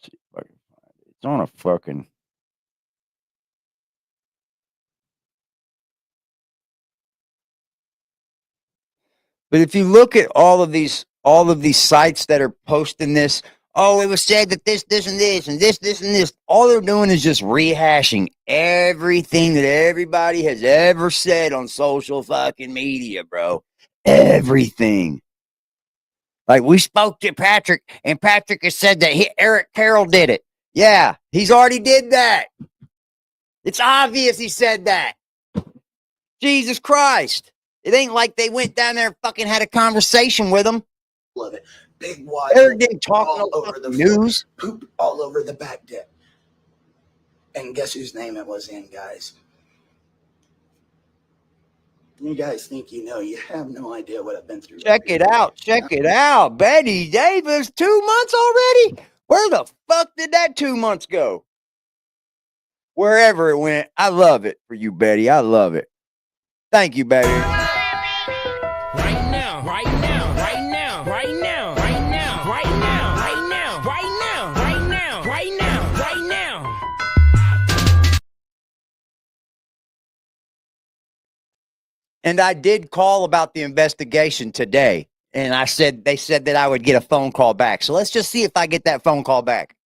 Let's see if I can find it. It's on a fucking. But if you look at all of these sites that are posting this, oh, it was said that this, and this, and this, and this. All they're doing is just rehashing everything that everybody has ever said on social fucking media, bro. Everything. Like, we spoke to Patrick, and Patrick has said that Eric Carroll did it. Yeah, he's already did that. It's obvious he said that. Jesus Christ. It ain't like they went down there and fucking had a conversation with him. of it. Big wide. Eric didn't talk all no over the news. Floor, poop all over the back deck. And guess whose name it was in, guys? You guys think you know. You have no idea what I've been through. Check it out. Betty Davis, 2 months already? Where the fuck did that 2 months go? wherever it went. I love it for you, Betty. I love it. Thank you, Betty. Right now, right now, right now, right now, right now, right now, right now, right now, right now, right now, right now. And I did call about the investigation today. And they said that I would get a phone call back. So let's just see if I get that phone call back.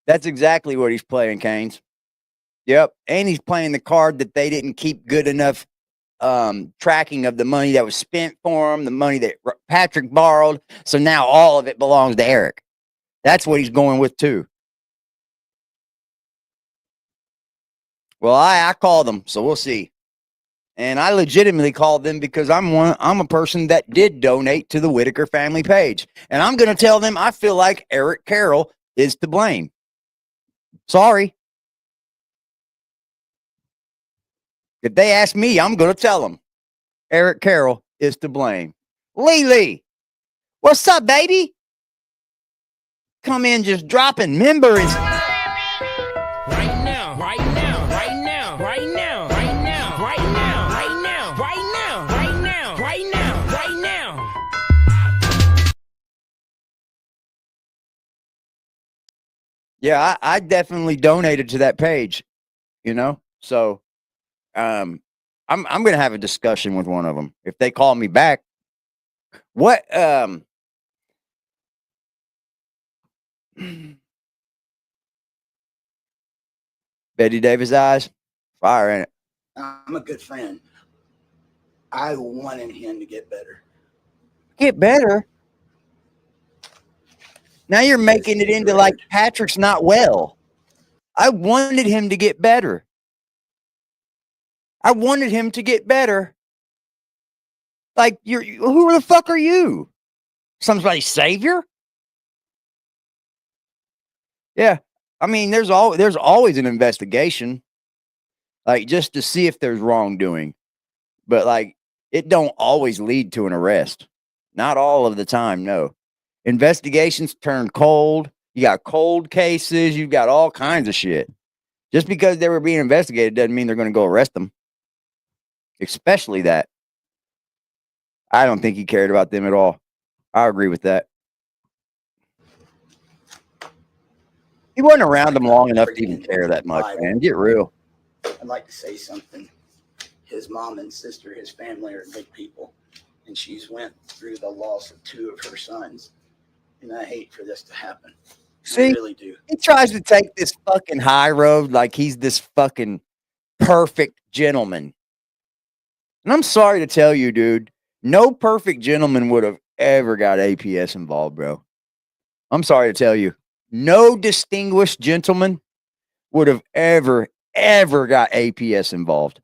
That's exactly what he's playing, Canes. Yep. And he's playing the card that they didn't keep good enough tracking of the money that was spent for him, the money that Patrick borrowed. So now all of it belongs to Eric. That's what he's going with too. Well, I called them, so we'll see. And I legitimately called them because I'm a person that did donate to the Whitaker family page. And I'm going to tell them I feel like Eric Carroll is to blame. Sorry. If they ask me, I'm going to tell them Eric Carroll is to blame. Lee, what's up, baby? Come in just dropping members. Right now, right now, right now, right now, right now, right now, right now, right now, right now, right now, right now. Yeah, I definitely donated to that page, you know? So I'm going to have a discussion with one of them if they call me back. What Betty Davis eyes, fire in it. I'm a good friend. I wanted him to get better. Get better. Now you're making it into like Patrick's not well. I wanted him to get better. I wanted him to get better. Like who the fuck are you? Somebody's savior? Yeah. I mean, there's always an investigation, like just to see if there's wrongdoing, but like it don't always lead to an arrest. Not all of the time, no. Investigations turn cold. You got cold cases. You've got all kinds of shit. Just because they were being investigated doesn't mean they're going to go arrest them. Especially that. I don't think he cared about them at all. I agree with that. He wasn't around them long enough to even care that much, man. Get real. I'd like to say something. His mom and sister, his family are big people, and she's went through the loss of 2 of her sons. And I hate for this to happen. See, I really do. He tries to take this fucking high road like he's this fucking perfect gentleman. And I'm sorry to tell you, dude, no perfect gentleman would have ever got APS involved, bro. I'm sorry to tell you. No distinguished gentleman would have ever got APS involved.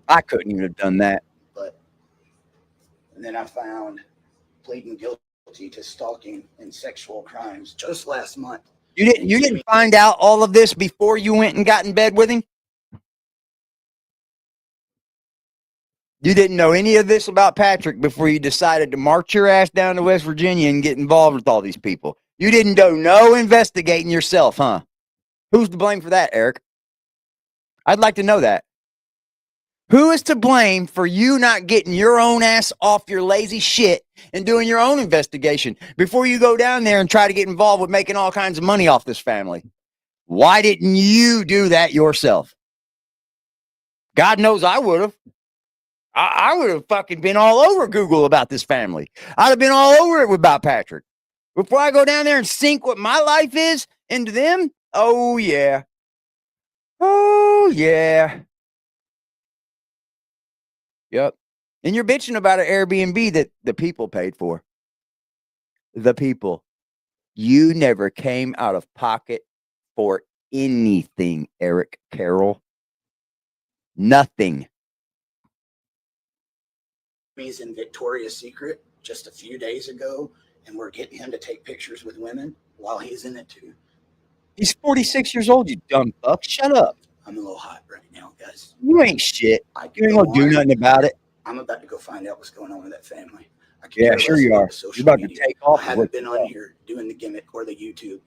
I couldn't even have done that. And then I found pleading guilty to stalking and sexual crimes just last month. You didn't find out all of this before you went and got in bed with him? You didn't know any of this about Patrick before you decided to march your ass down to West Virginia and get involved with all these people. You didn't do no investigating yourself, huh? Who's to blame for that, Eric? I'd like to know that. Who is to blame for you not getting your own ass off your lazy shit and doing your own investigation before you go down there and try to get involved with making all kinds of money off this family? Why didn't you do that yourself? God knows I would have. I would have fucking been all over Google about this family. I'd have been all over it about Patrick. Before I go down there and sink what my life is into them, oh yeah. Oh yeah. Yep. And you're bitching about an Airbnb that the people paid for. The people. You never came out of pocket for anything, Eric Carroll. Nothing. He's in Victoria's Secret just a few days ago, and we're getting him to take pictures with women while he's in it too. He's 46 years old, you dumb fuck. Shut up. I'm a little hot right now, guys. You ain't shit. I You ain't gonna do nothing about it. I'm about to go find out what's going on with that family. I can Yeah, care sure less you about are. the social You're about media. to take off. I haven't been on here doing the gimmick or the YouTube.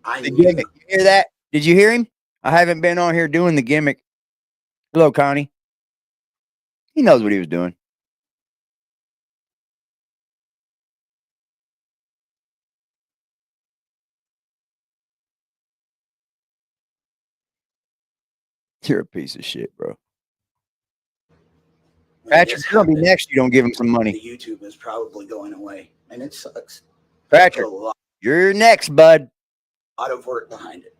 I The knew gimmick. You hear that? Did you hear him? I haven't been on here doing the gimmick. Hello, Connie. He knows what he was doing. You're a piece of shit, bro. when Patrick, this you're gonna be happened, next. You don't give him some the money. YouTube is probably going away, and it sucks. Patrick, A lot you're next, bud. of work behind it,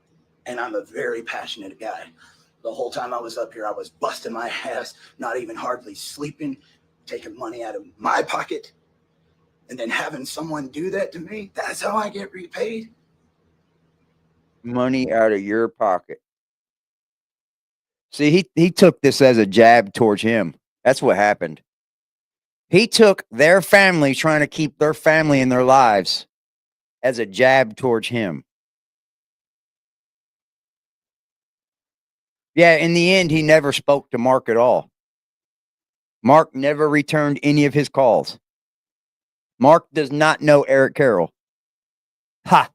and I'm a very passionate guy. The whole time I was up here, I was busting my ass, not even hardly sleeping, taking money out of my pocket, and then having someone do that to me. That's how I get repaid. Money out of your pocket. See, he took this as a jab towards him. That's what happened. He took their family trying to keep their family in their lives as a jab towards him. Yeah, in the end, he never spoke to Mark at all. Mark never returned any of his calls. Mark does not know Eric Carroll. Ha!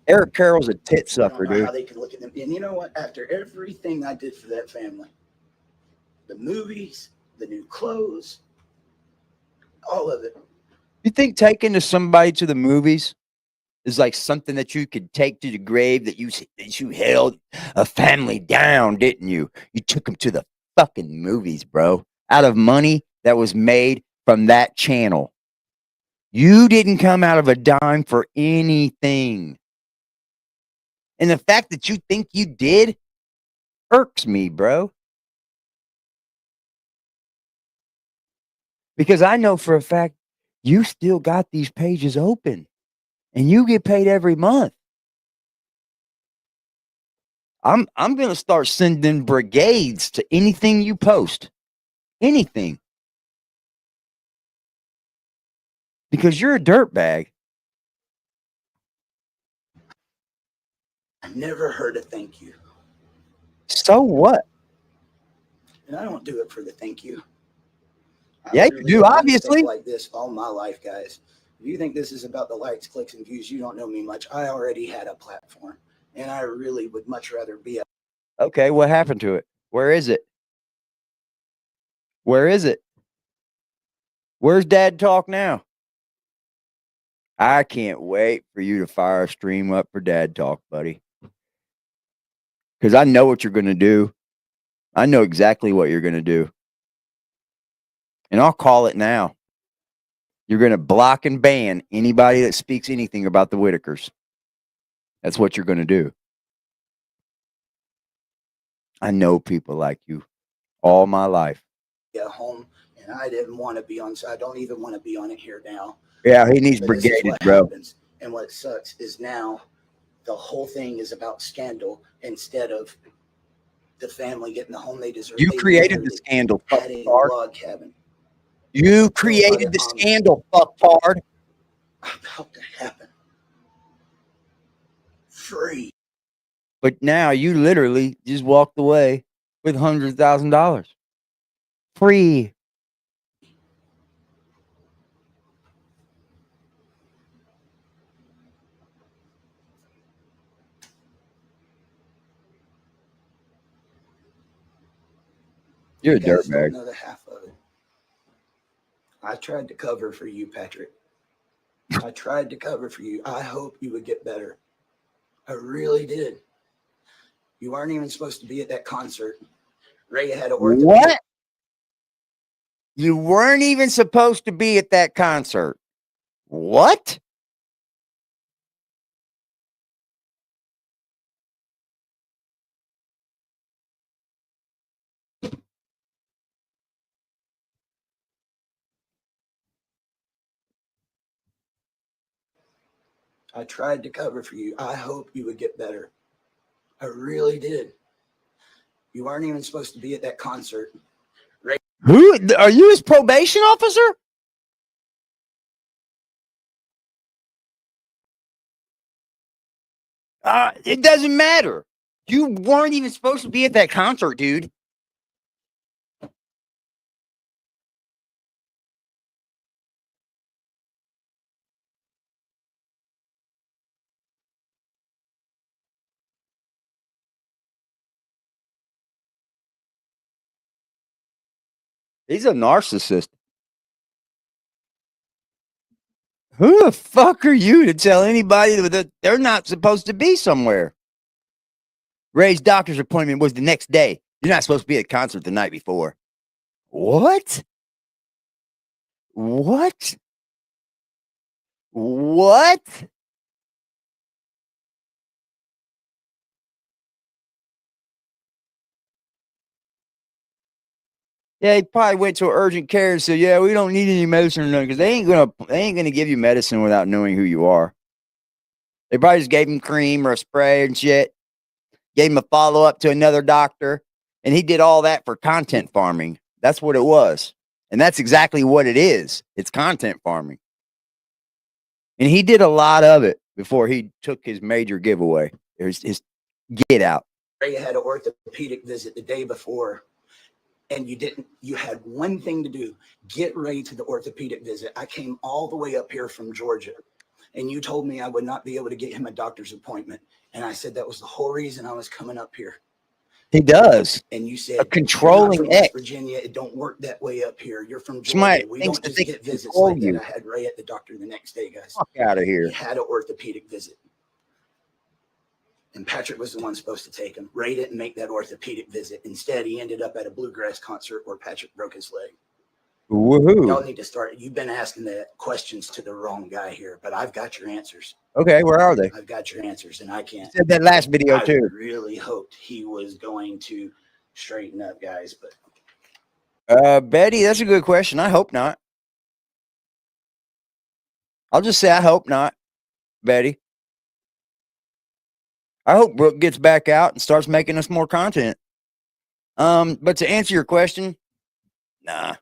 Eric Carroll's a tit I don't sucker, know dude. how they can look at them. And you know what? After everything I did for that family, the movies, the new clothes, all of it. You think taking somebody to the movies is like something that you could take to the grave, that you held a family down, didn't you? You took them to the fucking movies, bro, out of money that was made from that channel. You didn't come out of a dime for anything. And the fact that you think you did irks me, bro. Because I know for a fact you still got these pages open and you get paid every month. I'm gonna start sending brigades to anything you post. Anything. Because you're a dirtbag. I never heard a thank you. So what? And I don't do it for the thank you. Yeah, you do, have done obviously. stuff like this all my life, guys. If you think this is about the likes, clicks, and views, you don't know me much. I already had a platform, and I really would much rather be a Okay, what happened to it? Where is it? Where is it? Where's Dad Talk now? I can't wait for you to fire a stream up for Dad Talk, buddy. Because I know what you're going to do. I know exactly what you're going to do. And I'll call it now. You're going to block and ban anybody that speaks anything about the Whitakers. That's what you're going to do. I know people like you all my life. home, and I didn't want to be on. So I don't even want to be on it here now. Yeah, he needs But this is brigaded, what bro. happens, and what sucks is now the whole thing is about scandal instead of the family getting the home they deserve. You They created the literally scandal, had a fucktard. log cabin. You created the scandal, fucktard. About to happen. Free. But now you literally just walked away with $100,000. Free. You're a You guys dirtbag. don't know the half of it. I tried to cover for you, Patrick. I tried to cover for you. I hope you would get better. I really did. You aren't even supposed to be at that concert. Ray had an orthopedic. What? You weren't even supposed to be at that concert. What? I tried to cover for you. I hope you would get better. I really did. You aren't even supposed to be at that concert. Who are you, his probation officer? It doesn't matter. You weren't even supposed to be at that concert, dude. He's a narcissist. Who the fuck are you to tell anybody that they're not supposed to be somewhere? Ray's doctor's appointment was the next day. You're not supposed to be at the concert the night before. What? What? What? Yeah, he probably went to urgent care and said, "Yeah, we don't need any medicine or nothing," because they ain't gonna give you medicine without knowing who you are. They probably just gave him cream or a spray and shit. Gave him a follow up to another doctor, and he did all that for content farming. That's what it was, and that's exactly what it is. It's content farming, and he did a lot of it before he took his major giveaway. His get out. Ray had an orthopedic visit the day before, and you had one thing to do: get Ray to the orthopedic visit. I came all the way up here from Georgia, and you told me I would not be able to get him a doctor's appointment. And I said that was the whole reason I was coming up here. He does. And you said, a controlling West Virginia, it don't work that way up here. You're from Georgia. We don't just get visits like that. I had Ray at the doctor the next day, guys. Fuck out of here. He had an orthopedic visit. And Patrick was the one supposed to take him. Ray didn't make that orthopedic visit. Instead, he ended up at a bluegrass concert where Patrick broke his leg. Woohoo. Y'all need to start. You've been asking the questions to the wrong guy here, but I've got your answers. Okay, where are they? I've got your answers, and I can't. You said that last video I too. really hoped he was going to straighten up, guys, but Betty, that's a good question. I hope not. I'll just say I hope not, Betty. I hope Brooke gets back out and starts making us more content. But to answer your question, nah.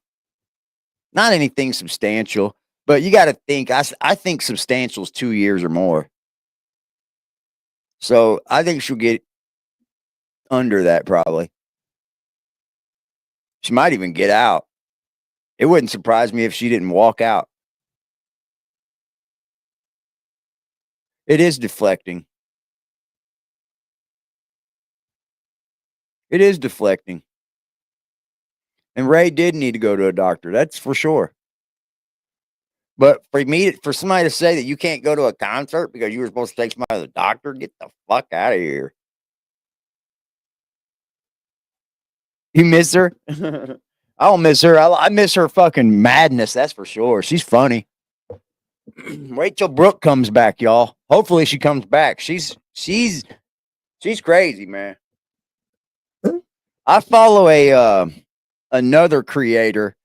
Not anything substantial, but you got to think. I think substantial is 2 years or more. So I think she'll get under that probably. She might even get out. It wouldn't surprise me if she didn't walk out. It is deflecting. It is deflecting. And Ray did need to go to a doctor. That's for sure. But for somebody to say that you can't go to a concert because you were supposed to take somebody to the doctor, get the fuck out of here. You miss her? I don't miss her. I miss her fucking madness. That's for sure. She's funny. Wait till Brooke comes back, y'all. Hopefully she comes back. She's crazy, man. I follow another creator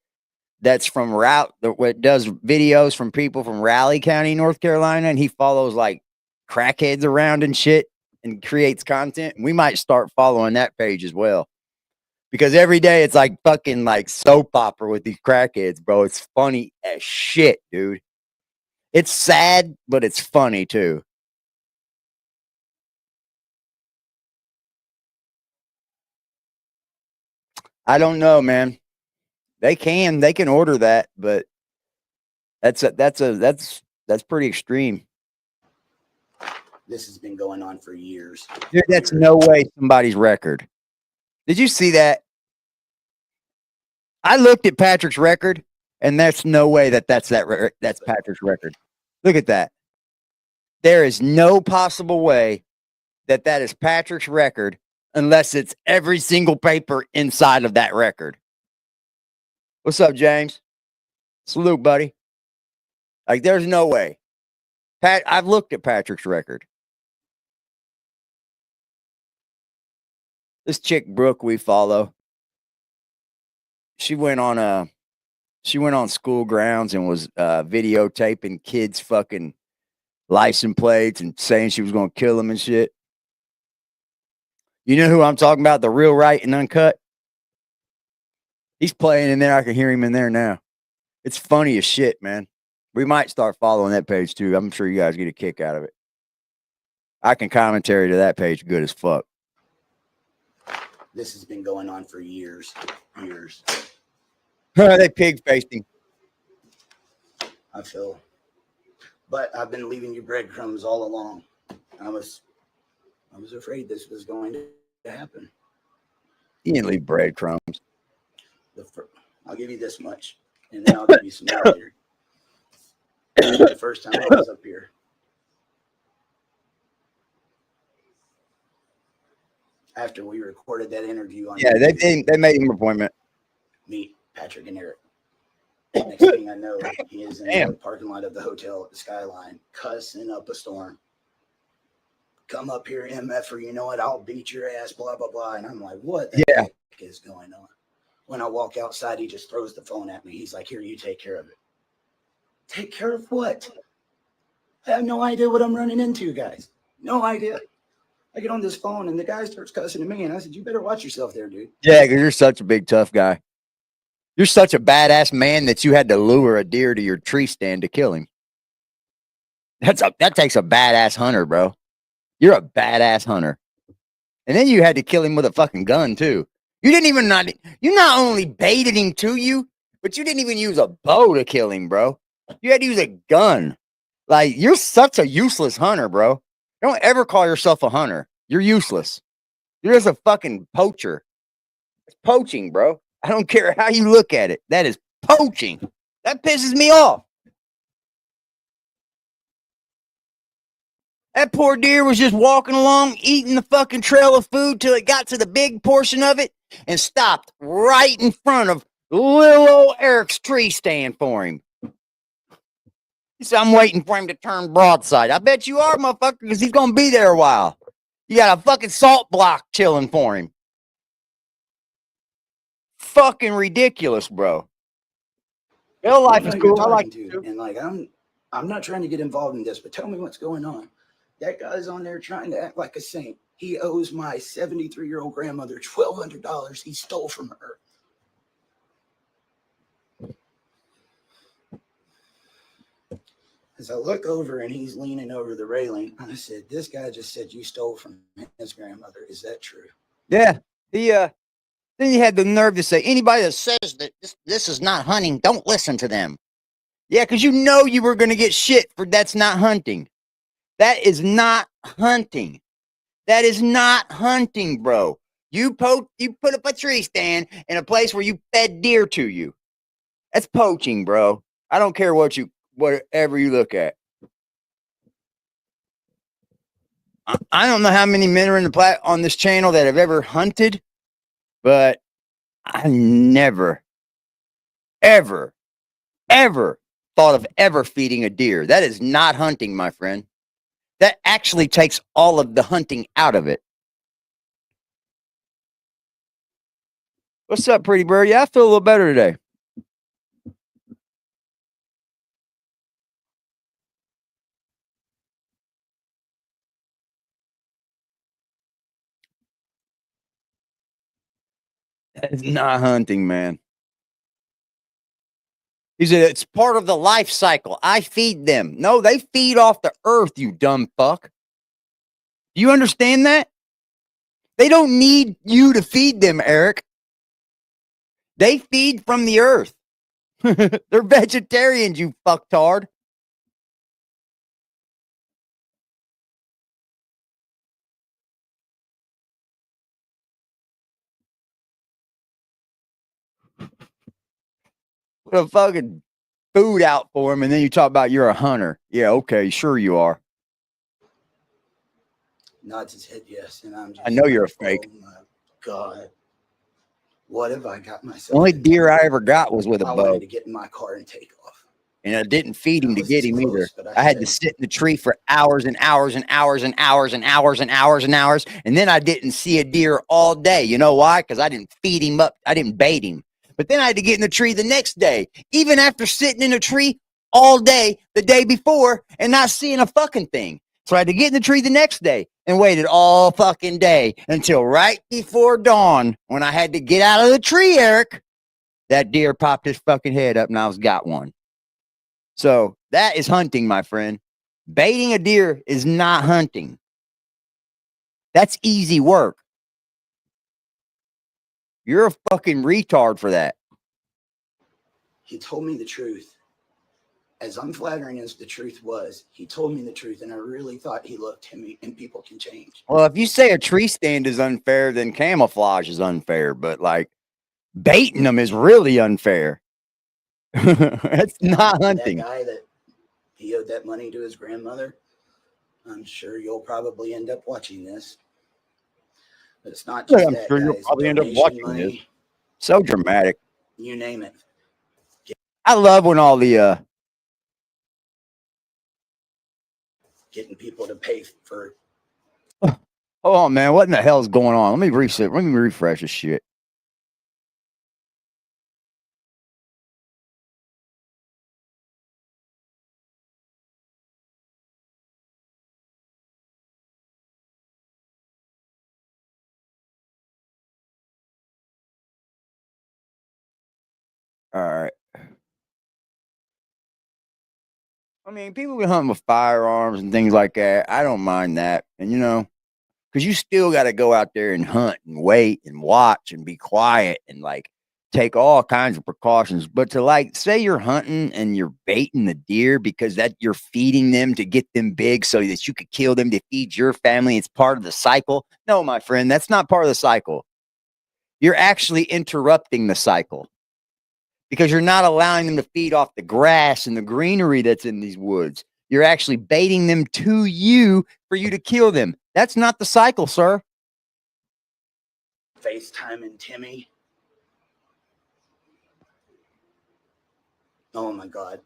that's from that does videos from people from Raleigh County, North Carolina, and he follows like crackheads around and shit and creates content. We might start following that page as well. Because every day it's like fucking like soap opera with these crackheads, bro. It's funny as shit, dude. It's sad, but it's funny too. I don't know, man. They can order that, but that's pretty extreme. this has been going on for years. Dude, that's no way somebody's record. Did you see that? I looked at Patrick's record, and that's no way that's Patrick's record. Look at that. There is no possible way that is Patrick's record unless it's every single paper inside of that record. What's up, James? Salute, buddy. Like, there's no way. I've looked at Patrick's record. This chick Brooke we follow. She went on school grounds and was videotaping kids' fucking license plates and saying she was going to kill them and shit. You know who I'm talking about? The real right and uncut. He's playing in there. I can hear him in there now. It's funny as shit, man. We might start following that page too. I'm sure you guys get a kick out of it. I can commentary to that page good as fuck. This has been going on for years. They pig facing. I feel, but I've been leaving you breadcrumbs all along. I was afraid this was going to happen. You didn't leave breadcrumbs. I'll give you this much, and then I'll give you some more later. The first time I was up here, after we recorded that interview on they made him an appointment. Meet Patrick and Eric. Next thing I know, he is in the parking lot of the hotel at the Skyline, cussing up a storm. Come up here, MF, you know what? I'll beat your ass, blah, blah, blah. And I'm like, what the heck is going on? When I walk outside, he just throws the phone at me. He's like, here, you take care of it. Take care of what? I have no idea what I'm running into, guys. No idea. I get on this phone, and the guy starts cussing at me, and I said, you better watch yourself there, dude. Yeah, because you're such a big, tough guy. You're such a badass man that you had to lure a deer to your tree stand to kill him. That takes a badass hunter, bro. You're a badass hunter. And then you had to kill him with a fucking gun, too. You not only baited him to you, but you didn't even use a bow to kill him, bro. You had to use a gun. Like, you're such a useless hunter, bro. Don't ever call yourself a hunter. You're useless. You're just a fucking poacher. It's poaching, bro. I don't care how you look at it. That is poaching. That pisses me off. That poor deer was just walking along, eating the fucking trail of food till it got to the big portion of it and stopped right in front of little old Eric's tree stand for him. He said, I'm waiting for him to turn broadside. I bet you are, motherfucker, because he's going to be there a while. You got a fucking salt block chilling for him. Fucking ridiculous, bro. Real life is cool. I like it too. And like, I'm not trying to get involved in this, but tell me what's going on. That guy's on there trying to act like a saint. He owes my 73-year-old grandmother $1,200 he stole from her. As I look over and he's leaning over the railing, I said, this guy just said you stole from his grandmother. Is that true? Yeah. Then he had the nerve to say, anybody that says that this is not hunting, don't listen to them. Yeah, because you know you were going to get shit for that's not hunting. That is not hunting. That is not hunting, bro. You put up a tree stand in a place where you fed deer to you. That's poaching, bro. I don't care whatever you look at. I don't know how many men are on this channel that have ever hunted, but I never, ever thought of ever feeding a deer. That is not hunting, my friend. That actually takes all of the hunting out of it. What's up, pretty bird? Yeah, I feel a little better today. That is not hunting, man. He said, it's part of the life cycle. I feed them. No, they feed off the earth, you dumb fuck. Do you understand that? They don't need you to feed them, Eric. They feed from the earth. They're vegetarians, you fucktard. Put a fucking food out for him, and then you talk about you're a hunter. Yeah, okay, sure you are. Nods his head yes, and I'm just, I know you're a fake. Oh my God. What have I got myself? The only deer I ever got was with a bow. I wanted to get in my car and take off. And I didn't feed him to get him either. I had to sit in the tree for hours and hours and hours and hours and hours and hours and hours. And then I didn't see a deer all day. You know why? Because I didn't feed him up. I didn't bait him. But then I had to get in the tree the next day, even after sitting in a tree all day the day before and not seeing a fucking thing. So I had to get in the tree the next day and waited all fucking day until right before dawn when I had to get out of the tree, Eric. That deer popped his fucking head up and I got one. So that is hunting, my friend. Baiting a deer is not hunting. That's easy work. You're a fucking retard for that. He told me the truth. As unflattering as the truth was, he told me the truth, and I really thought he loved him, and people can change. Well, if you say a tree stand is unfair, then camouflage is unfair. But like baiting them is really unfair. That's not hunting. That guy that he owed that money to his grandmother, I'm sure you'll probably end up watching this. But it's not just I'm that, sure you'll guys. probably end up Donation watching money, this. So dramatic. you name it. I love when all the Getting people to pay for. hold on, man. What in the hell is going on? Let me reset. Let me refresh this shit. All right. I mean, people can hunt with firearms and things like that. I don't mind that. And, you know, because you still got to go out there and hunt and wait and watch and be quiet and like take all kinds of precautions. But to like say you're hunting and you're baiting the deer because that you're feeding them to get them big so that you could kill them to feed your family. It's part of the cycle. No, my friend, that's not part of the cycle. You're actually interrupting the cycle, because you're not allowing them to feed off the grass and the greenery that's in these woods. You're actually baiting them to you for you to kill them. That's not the cycle, sir. FaceTime and Timmy. Oh my God,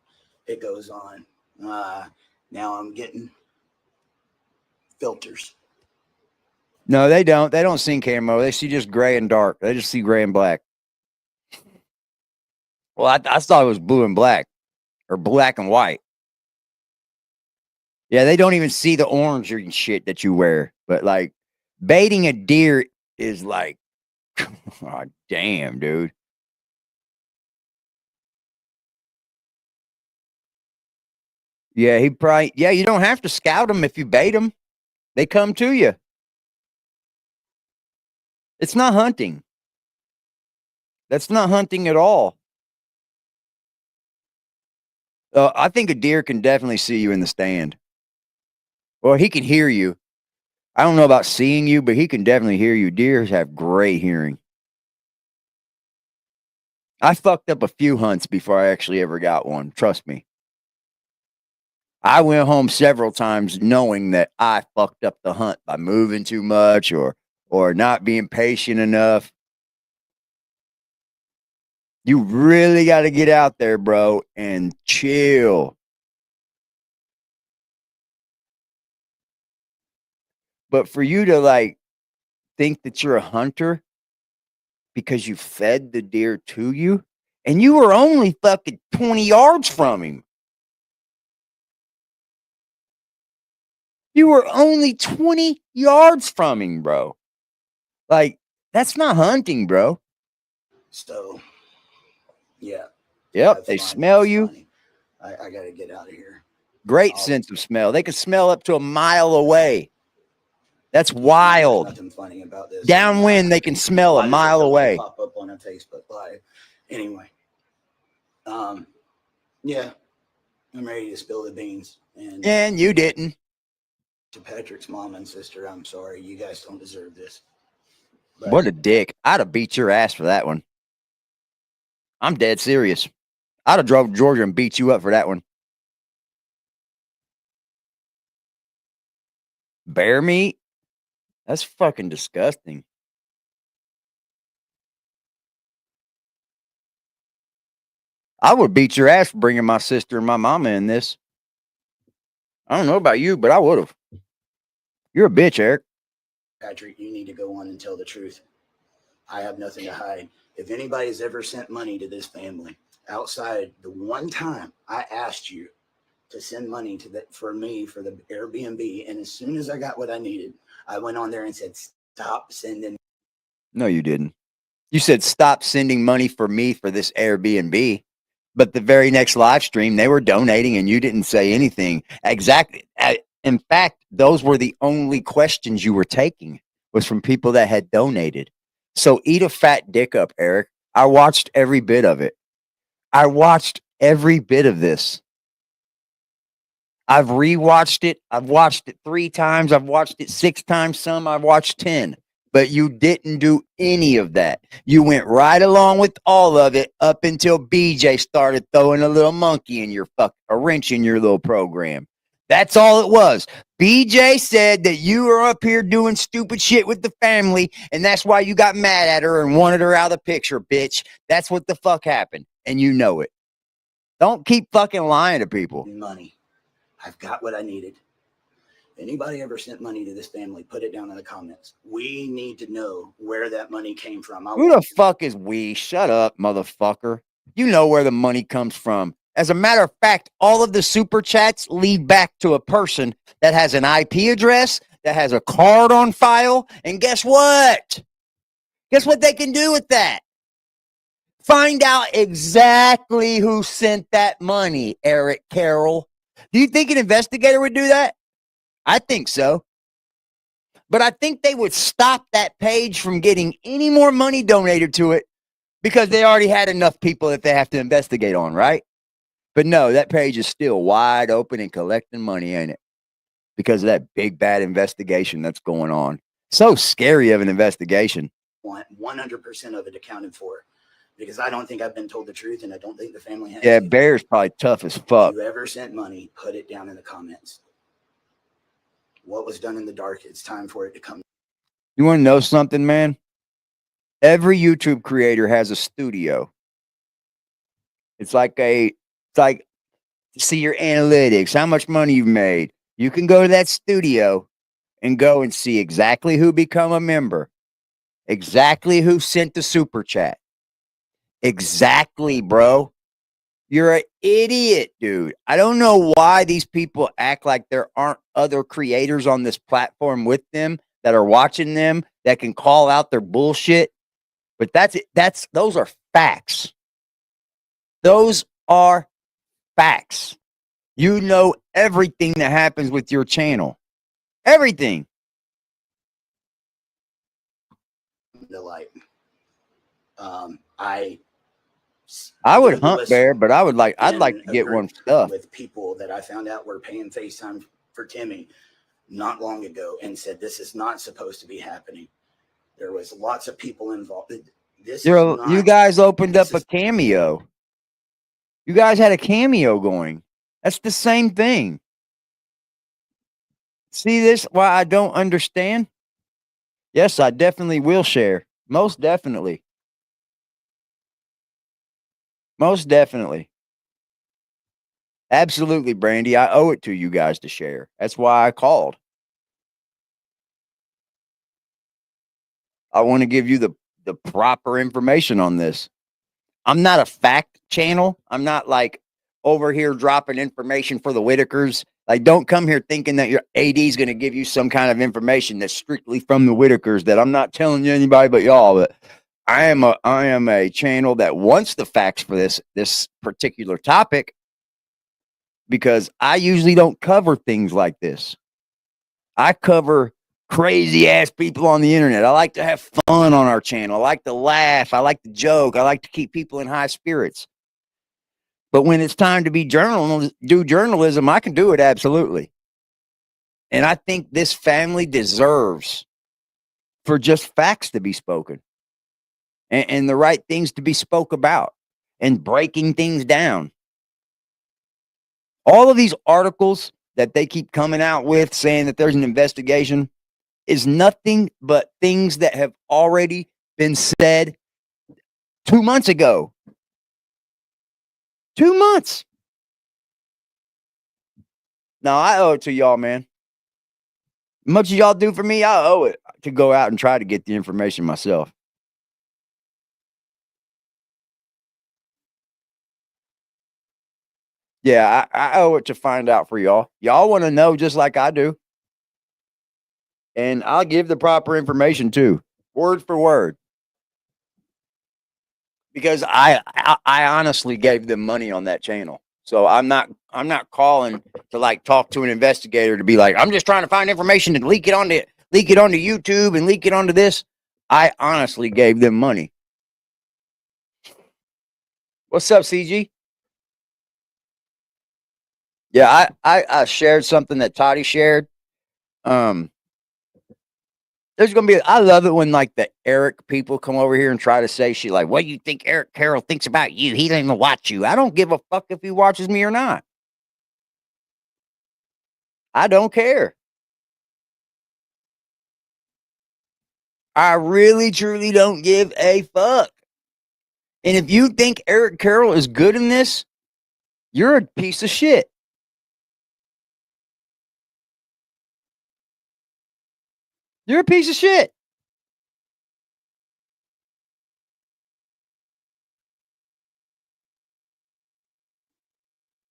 it goes on. Now I'm getting filters. No, they don't. They don't see camo. They see just gray and dark. They just see gray and black. Well, I thought it was blue and black or black and white. Yeah, they don't even see the orange and shit that you wear. But like baiting a deer is like, oh, damn, dude. Yeah, he probably, yeah, you don't have to scout them if you bait them. They come to you. It's not hunting. That's not hunting at all. I think a deer can definitely see you in the stand. Well, he can hear you. I don't know about seeing you, but he can definitely hear you. Deers have great hearing. I fucked up a few hunts before I actually ever got one. Trust me. I went home several times knowing that I fucked up the hunt by moving too much or not being patient enough. You really got to get out there, bro, and chill. But for you to like think that you're a hunter because you fed the deer to you and you were only fucking 20 yards from him. You were only 20 yards from him, bro. Like, that's not hunting, bro. So, yeah. Yep, they smell you. I got to get out of here. Great sense of smell. They can smell up to a mile away. That's wild. There's nothing funny about this. Downwind, they can smell a mile away. Pop up on a Facebook Live. Anyway, yeah, I'm ready to spill the beans. And you didn't. To Patrick's mom and sister, I'm sorry. You guys don't deserve this. But What a dick. I'd have beat your ass for that one. I'm dead serious. I'd have drove to Georgia and beat you up for that one. Bear meat? That's fucking disgusting. I would beat your ass for bringing my sister and my mama in this. I don't know about you, but I would have. You're a bitch, Eric. Patrick, you need to go on and tell the truth. I have nothing to hide. If anybody's ever sent money to this family outside the one time I asked you to send money to for me for the Airbnb, and as soon as I got what I needed, I went on there and said, stop sending. No, you didn't. You said stop sending money for me for this Airbnb. But the very next live stream, they were donating and you didn't say anything. Exactly. In fact, those were the only questions you were taking was from people that had donated. So eat a fat dick up, Eric. I watched every bit of it. I watched every bit of this. I've rewatched it. I've watched it 3 times. I've watched it 6 times. Some I've watched 10. But you didn't do any of that. You went right along with all of it up until BJ started throwing a little monkey in your a wrench in your little program. That's all it was. BJ said that you were up here doing stupid shit with the family, and that's why you got mad at her and wanted her out of the picture, bitch. That's what the fuck happened, and you know it. Don't keep fucking lying to people. Money. I've got what I needed. Anybody ever sent money to this family, put it down in the comments. We need to know where that money came from. Who the fuck is we? Shut up, motherfucker. You know where the money comes from. As a matter of fact, all of the super chats lead back to a person that has an IP address, that has a card on file, and guess what? Guess what they can do with that? Find out exactly who sent that money, Eric Carroll. Do you think an investigator would do that? I think so. But I think they would stop that page from getting any more money donated to it because they already had enough people that they have to investigate on, right? But no, that page is still wide open and collecting money, ain't it? Because of that big bad investigation that's going on. So scary of an investigation. Want 100% of it accounted for. Because I don't think I've been told the truth, and I don't think the family has. Yeah, Bear's probably tough as fuck. If you ever sent money, put it down in the comments. What was done in the dark, it's time for it to come. You want to know something, man? Every YouTube creator has a studio. It's like see your analytics, how much money you've made. You can go to that studio and go and see exactly who become a member, exactly who sent the super chat. Exactly, bro. You're an idiot, dude. I don't know why these people act like there aren't other creators on this platform with them that are watching them that can call out their bullshit. But that's it. Those are facts. Those are facts. You know everything that happens with your channel. Everything. The light. I would hunt bear, but I'd like to get one stuff with people that I found out were paying FaceTime for Timmy not long ago and said this is not supposed to be happening. There was lots of people involved. You guys opened up a Cameo. You guys had a Cameo going. That's the same thing. See this? Why I don't understand? Yes, I definitely will share. Most definitely. Most definitely. Absolutely, Brandy. I owe it to you guys to share. That's why I called. I want to give you the proper information on this. I'm not a fact channel. I'm not like over here dropping information for the Whitakers. Like, don't come here thinking that your AD is going to give you some kind of information that's strictly from the Whitakers that I'm not telling you anybody but y'all. But I am a channel that wants the facts for this particular topic because I usually don't cover things like this. I cover crazy ass people on the internet. I like to have fun on our channel. I like to laugh. I like to joke. I like to keep people in high spirits. But when it's time to be do journalism, I can do it absolutely. And I think this family deserves for just facts to be spoken. And the right things to be spoke about and breaking things down. All of these articles that they keep coming out with saying that there's an investigation is nothing but things that have already been said 2 months ago. 2 months. No, I owe it to y'all, man. Much as y'all do for me, I owe it to go out and try to get the information myself. Yeah, I owe it to find out for y'all. Y'all want to know just like I do. And I'll give the proper information too, word for word. Because I honestly gave them money on that channel. So I'm not calling to like talk to an investigator to be like, I'm just trying to find information and leak it onto YouTube and leak it onto this. I honestly gave them money. What's up, CG? Yeah, I shared something that Toddy shared. There's gonna be. I love it when like the Eric people come over here and try to say shit like, "What do you think Eric Carroll thinks about you? He doesn't even watch you." I don't give a fuck if he watches me or not. I don't care. I really, truly don't give a fuck. And if you think Eric Carroll is good in this, you're a piece of shit. You're a piece of shit.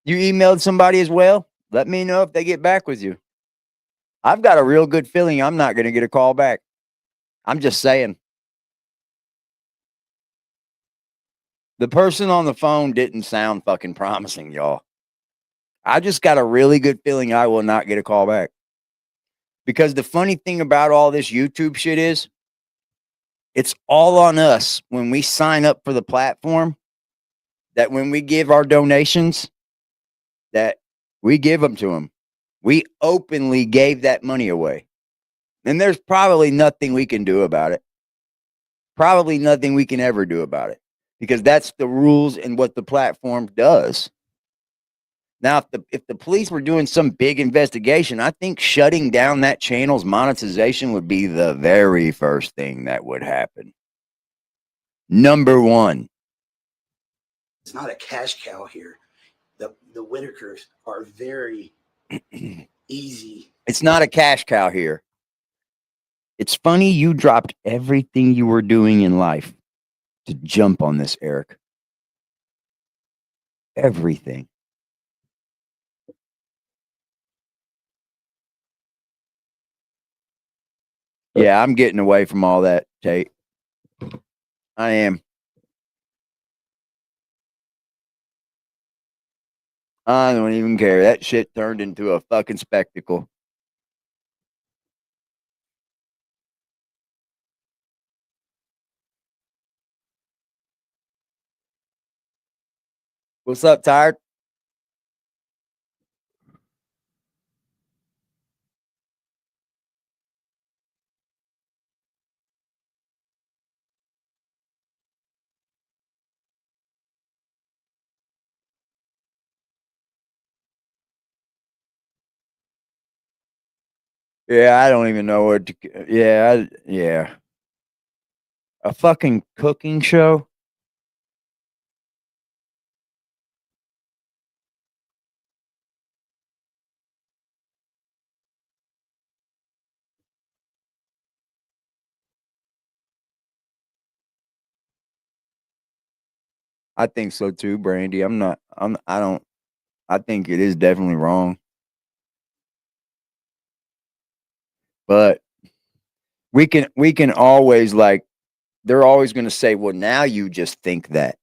You emailed somebody as well? Let me know if they get back with you. I've got a real good feeling I'm not going to get a call back. I'm just saying. The person on the phone didn't sound fucking promising, y'all. I just got a really good feeling I will not get a call back. Because the funny thing about all this YouTube shit is, it's all on us when we sign up for the platform, that when we give our donations, that we give them to them. We openly gave that money away. And there's probably nothing we can do about it. Probably nothing we can ever do about it. Because that's the rules and what the platform does. Now, if the police were doing some big investigation, I think shutting down that channel's monetization would be the very first thing that would happen. Number one. It's not a cash cow here. The Whitakers are very easy. It's not a cash cow here. It's funny you dropped everything you were doing in life to jump on this, Eric. Everything. Yeah, I'm getting away from all that, Tate. I am. I don't even care. That shit turned into a fucking spectacle. What's up, Tired? Yeah, I don't even know what to. Yeah. A fucking cooking show? I think so too, Brandy. I think it is definitely wrong. But we can always like, they're always going to say, well, now you just think that.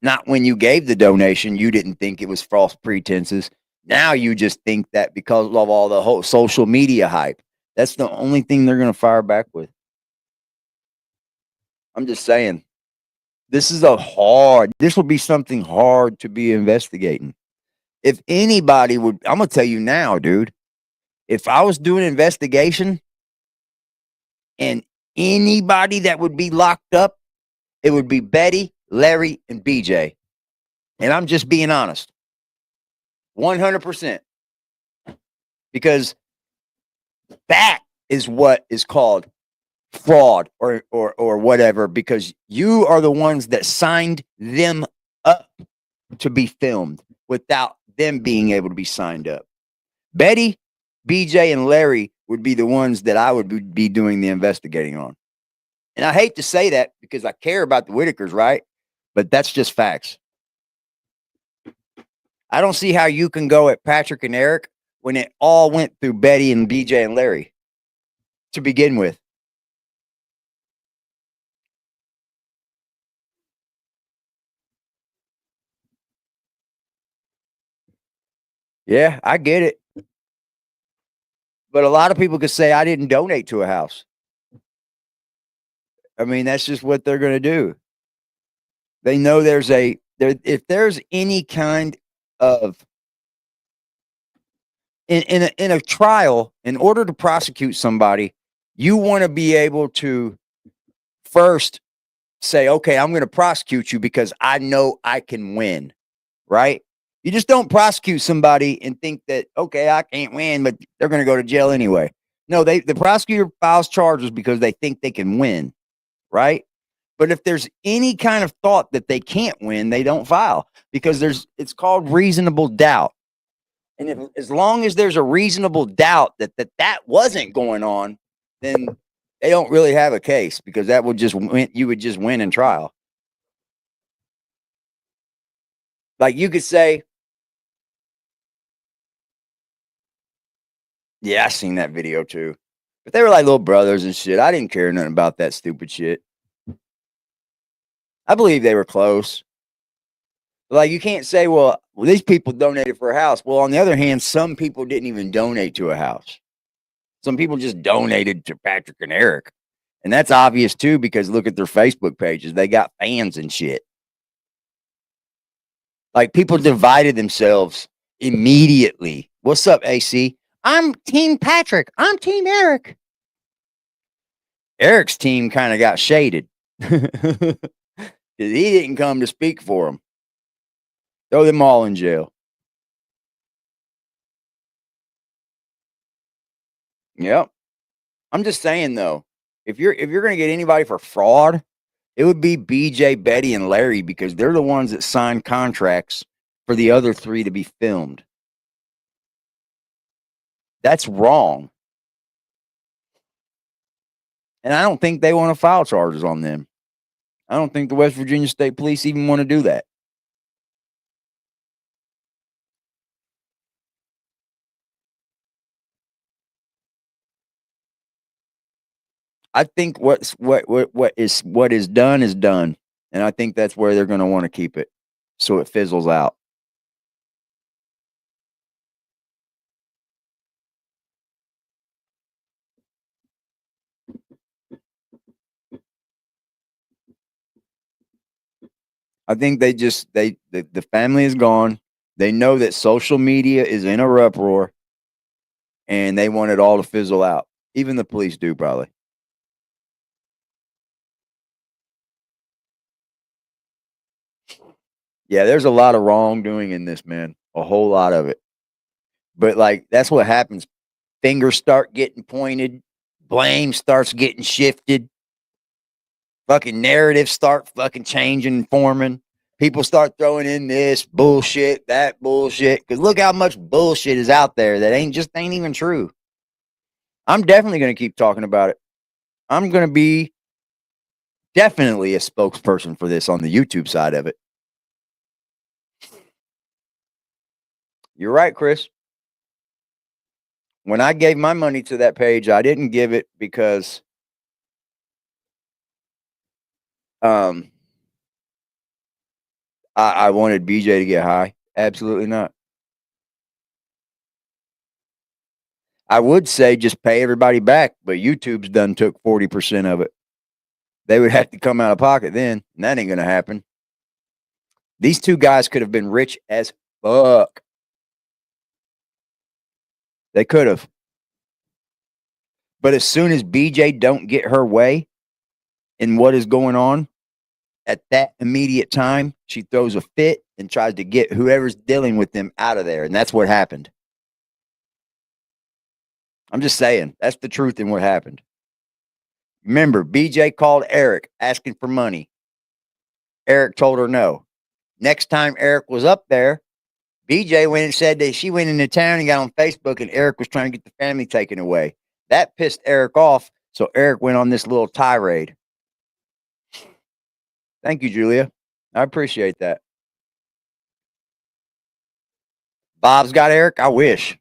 Not when you gave the donation, you didn't think it was false pretenses. Now you just think that because of all the whole social media hype. That's the only thing they're going to fire back with. I'm just saying, this will be something hard to be investigating. If anybody would, I'm going to tell you now, dude, if I was doing an investigation and anybody that would be locked up, it would be Betty, Larry, and BJ. And I'm just being honest. 100%. Because that is what is called fraud or whatever, because you are the ones that signed them up to be filmed without them being able to be signed up. Betty, BJ, and Larry would be the ones that I would be doing the investigating on. And I hate to say that because I care about the Whitakers, right? But that's just facts. I don't see how you can go at Patrick and Eric when it all went through Betty and BJ and Larry to begin with. Yeah, I get it. But a lot of people could say I didn't donate to a house. I mean, that's just what they're going to do. They know if there's any kind of in a trial, in order to prosecute somebody, you want to be able to first say, okay, I'm going to prosecute you because I know I can win, right? You just don't prosecute somebody and think that, okay, I can't win, but they're going to go to jail anyway. No, the prosecutor files charges because they think they can win, right? But if there's any kind of thought that they can't win, they don't file because it's called reasonable doubt. And as long as there's a reasonable doubt that wasn't going on, then they don't really have a case because that would just win. You would just win in trial. Like you could say, yeah, I seen that video too. But they were like little brothers and shit. I didn't care nothing about that stupid shit. I believe they were close. Like you can't say, well, these people donated for a house. Well, on the other hand, some people didn't even donate to a house. Some people just donated to Patrick and Eric. And that's obvious too, because look at their Facebook pages. They got fans and shit. Like people divided themselves immediately. What's up, AC? I'm Team Patrick. I'm Team Eric. Eric's team kind of got shaded. He didn't come to speak for them. Throw them all in jail. Yep. I'm just saying though, if you're going to get anybody for fraud, it would be BJ, Betty, and Larry because they're the ones that signed contracts for the other three to be filmed. That's wrong. And I don't think they want to file charges on them. I don't think the West Virginia State Police even want to do that. I think what is done is done. And I think that's where they're going to want to keep it so it fizzles out. I think the family is gone. They know that social media is in a uproar and they want it all to fizzle out. Even the police do probably. Yeah, there's a lot of wrongdoing in this, man. A whole lot of it. But like that's what happens. Fingers start getting pointed, blame starts getting shifted. Fucking narratives start fucking changing and forming. People start throwing in this bullshit, that bullshit. Because look how much bullshit is out there that ain't even true. I'm definitely going to keep talking about it. I'm going to be definitely a spokesperson for this on the YouTube side of it. You're right, Chris. When I gave my money to that page, I didn't give it because I wanted BJ to get high. Absolutely not. I would say just pay everybody back, but YouTube's done took 40% of it. They would have to come out of pocket then, and that ain't going to happen. These two guys could have been rich as fuck. They could have. But as soon as BJ don't get her way in what is going on, at that immediate time, she throws a fit and tries to get whoever's dealing with them out of there. And that's what happened. I'm just saying, that's the truth in what happened. Remember, BJ called Eric asking for money. Eric told her no. Next time Eric was up there, BJ went and said that she went into town and got on Facebook and Eric was trying to get the family taken away. That pissed Eric off, so Eric went on this little tirade. Thank you, Julia. I appreciate that. Bob's got Eric? I wish.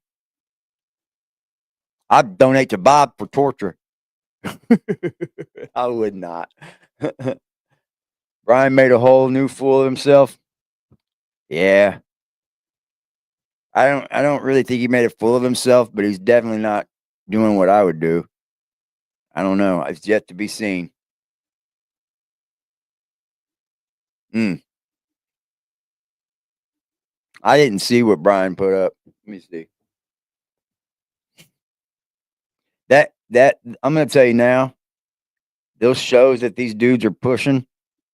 I'd donate to Bob for torture. I would not. Brian made a whole new fool of himself. Yeah. I don't really think he made a fool of himself, but he's definitely not doing what I would do. I don't know. It's yet to be seen. I didn't see what Brian put up. Let me see. That I'm gonna tell you now, those shows that these dudes are pushing,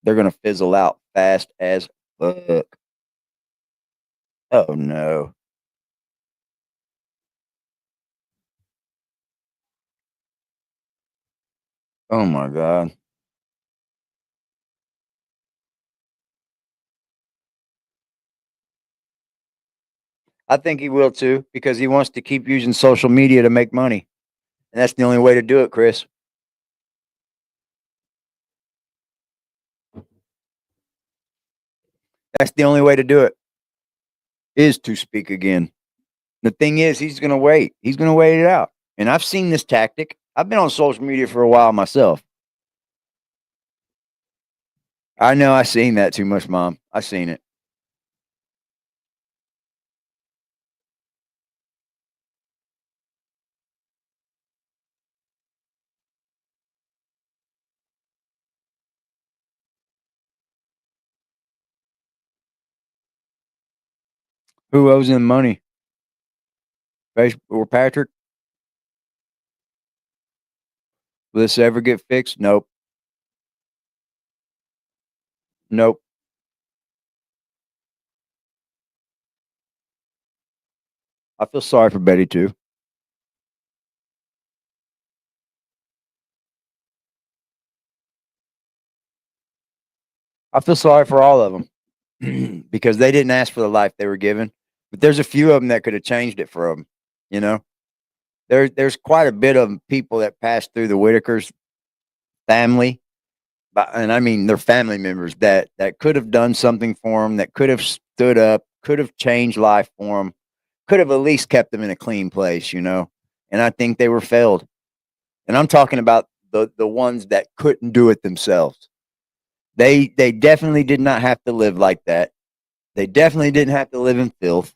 they're gonna fizzle out fast as fuck. Oh no. Oh my god. I think he will too, because he wants to keep using social media to make money. And that's the only way to do it, Chris. That's the only way to do it, is to speak again. The thing is, he's going to wait. He's going to wait it out. And I've seen this tactic. I've been on social media for a while myself. I know I've seen that too much, Mom. I've seen it. Who owes him money? Facebook or Patrick? Will this ever get fixed? Nope. Nope. I feel sorry for Betty too. I feel sorry for all of them because they didn't ask for the life they were given. But there's a few of them that could have changed it for them. You know, there's quite a bit of people that passed through the Whitakers family, and I mean their family members that could have done something for them, that could have stood up, could have changed life for them, could have at least kept them in a clean place. You know, and I think they were failed. And I'm talking about the ones that couldn't do it themselves. They definitely did not have to live like that. They definitely didn't have to live in filth.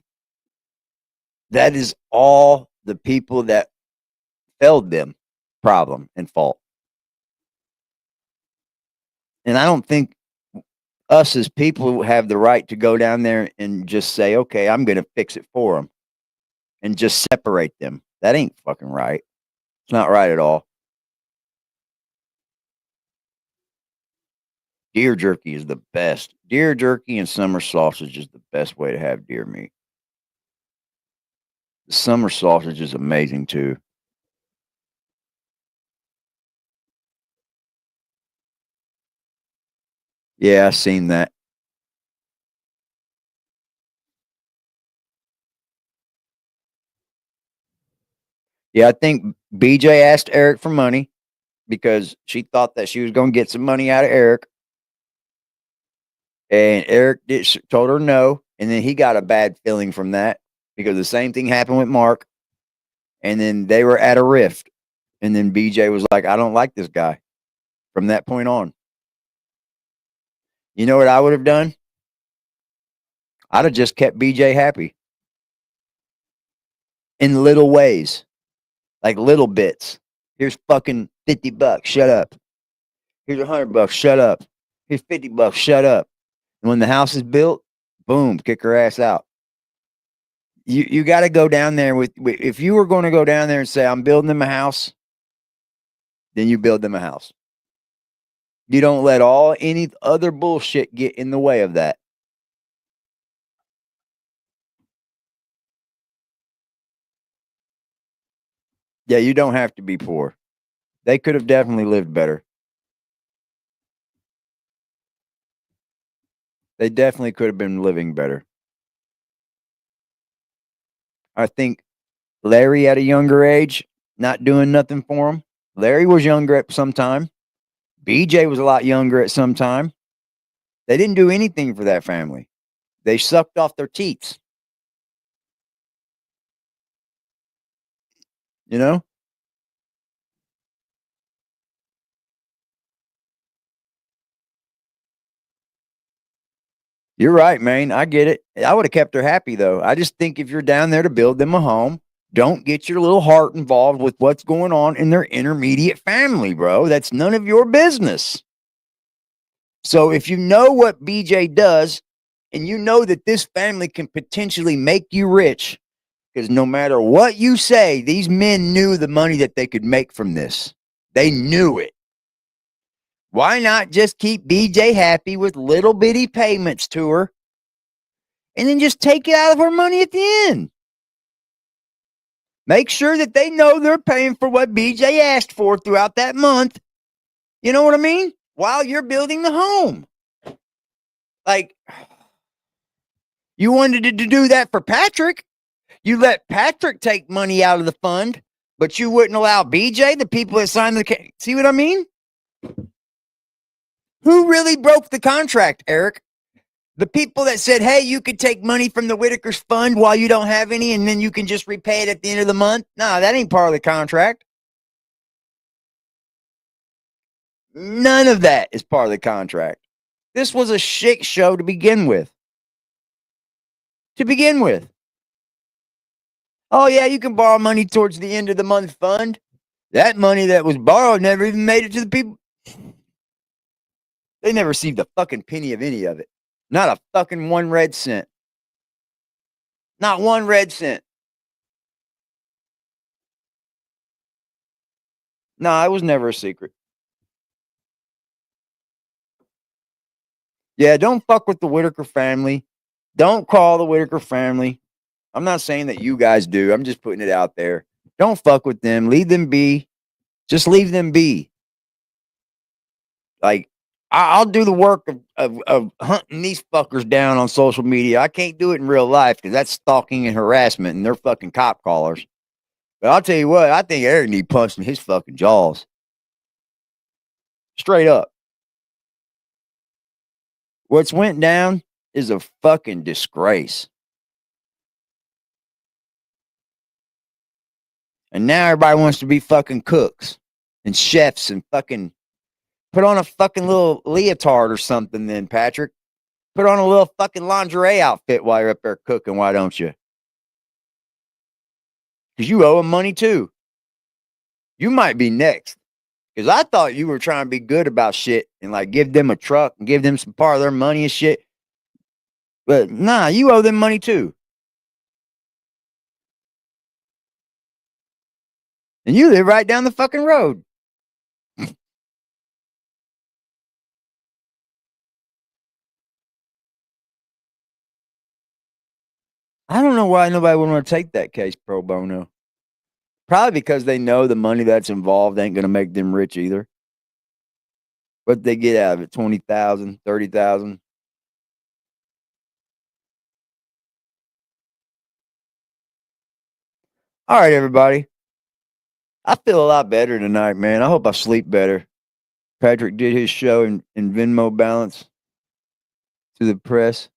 That is all the people that failed them problem and fault. And I don't think us as people have the right to go down there and just say, okay, I'm going to fix it for them and just separate them. That ain't fucking right. It's not right at all. Deer jerky is the best. Deer jerky and summer sausage is the best way to have deer meat. The summer sausage is amazing too. Yeah, I've seen that. Yeah, I think BJ asked Eric for money because she thought that she was going to get some money out of Eric. And Eric told her no. And then he got a bad feeling from that because the same thing happened with Mark. And then they were at a rift. And then BJ was like, I don't like this guy from that point on. You know what I would have done? I'd have just kept BJ happy in little ways, like little bits. Here's fucking $50. Shut up. Here's $100. Shut up. Here's $50. Shut up. And when the house is built, boom, kick her ass out. You got to go down there with, if you were going to go down there and say, I'm building them a house, then you build them a house. You don't let any other bullshit get in the way of that. Yeah, you don't have to be poor. They could have definitely lived better. They definitely could have been living better. I think Larry at a younger age, not doing nothing for him. Larry was younger at some time. BJ was a lot younger at some time. They didn't do anything for that family. They sucked off their teats. You know? You're right, man. I get it. I would have kept her happy, though. I just think if you're down there to build them a home, don't get your little heart involved with what's going on in their intermediate family, bro. That's none of your business. So if you know what BJ does, and you know that this family can potentially make you rich, because no matter what you say, these men knew the money that they could make from this. They knew it. Why not just keep BJ happy with little bitty payments to her and then just take it out of her money at the end? Make sure that they know they're paying for what BJ asked for throughout that month. You know what I mean? While you're building the home. Like, you wanted to do that for Patrick. You let Patrick take money out of the fund, but you wouldn't allow BJ, the people that signed the... See what I mean? Who really broke the contract, Eric? The people that said, hey, you could take money from the Whitakers fund while you don't have any, and then you can just repay it at the end of the month? No, that ain't part of the contract. None of that is part of the contract. This was a shit show to begin with. Oh, yeah, you can borrow money towards the end of the month fund. That money that was borrowed never even made it to the people. They never received a fucking penny of any of it. Not a fucking 1 red cent. Not 1 red cent. No, it was never a secret. Yeah, don't fuck with the Whitaker family. Don't call the Whitaker family. I'm not saying that you guys do. I'm just putting it out there. Don't fuck with them. Leave them be. Just leave them be. Like, I'll do the work of hunting these fuckers down on social media. I can't do it in real life because that's stalking and harassment, and they're fucking cop callers. But I'll tell you what, I think Eric need punched in his fucking jaws. Straight up. What's went down is a fucking disgrace. And now everybody wants to be fucking cooks and chefs and fucking put on a fucking little leotard or something then, Patrick. Put on a little fucking lingerie outfit while you're up there cooking, why don't you? Because you owe them money too. You might be next. Because I thought you were trying to be good about shit and like give them a truck and give them some part of their money and shit. But nah, you owe them money too. And you live right down the fucking road. I don't know why nobody would want to take that case pro bono. Probably because they know the money that's involved ain't going to make them rich either. What they get out of it, 20,000, 30,000. All right, everybody. I feel a lot better tonight, man. I hope I sleep better. Patrick did his show in Venmo balance to the press.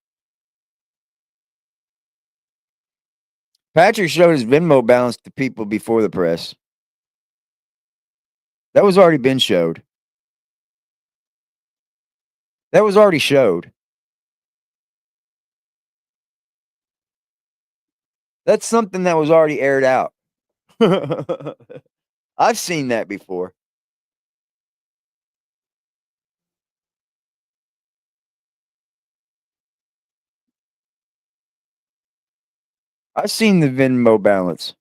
Patrick showed his Venmo balance to people before the press. That was already been showed. That was already showed. That's something that was already aired out. I've seen that before. I've seen the Venmo balance.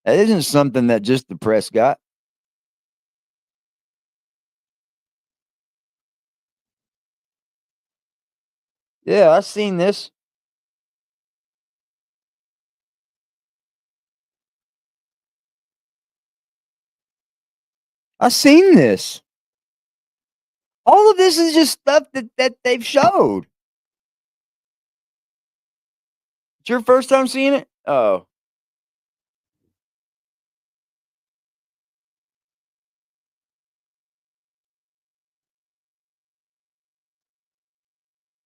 That isn't something that just the press got. Yeah, I've seen this. I've seen this. All of this is just stuff that they've showed. It's your first time seeing it? Oh.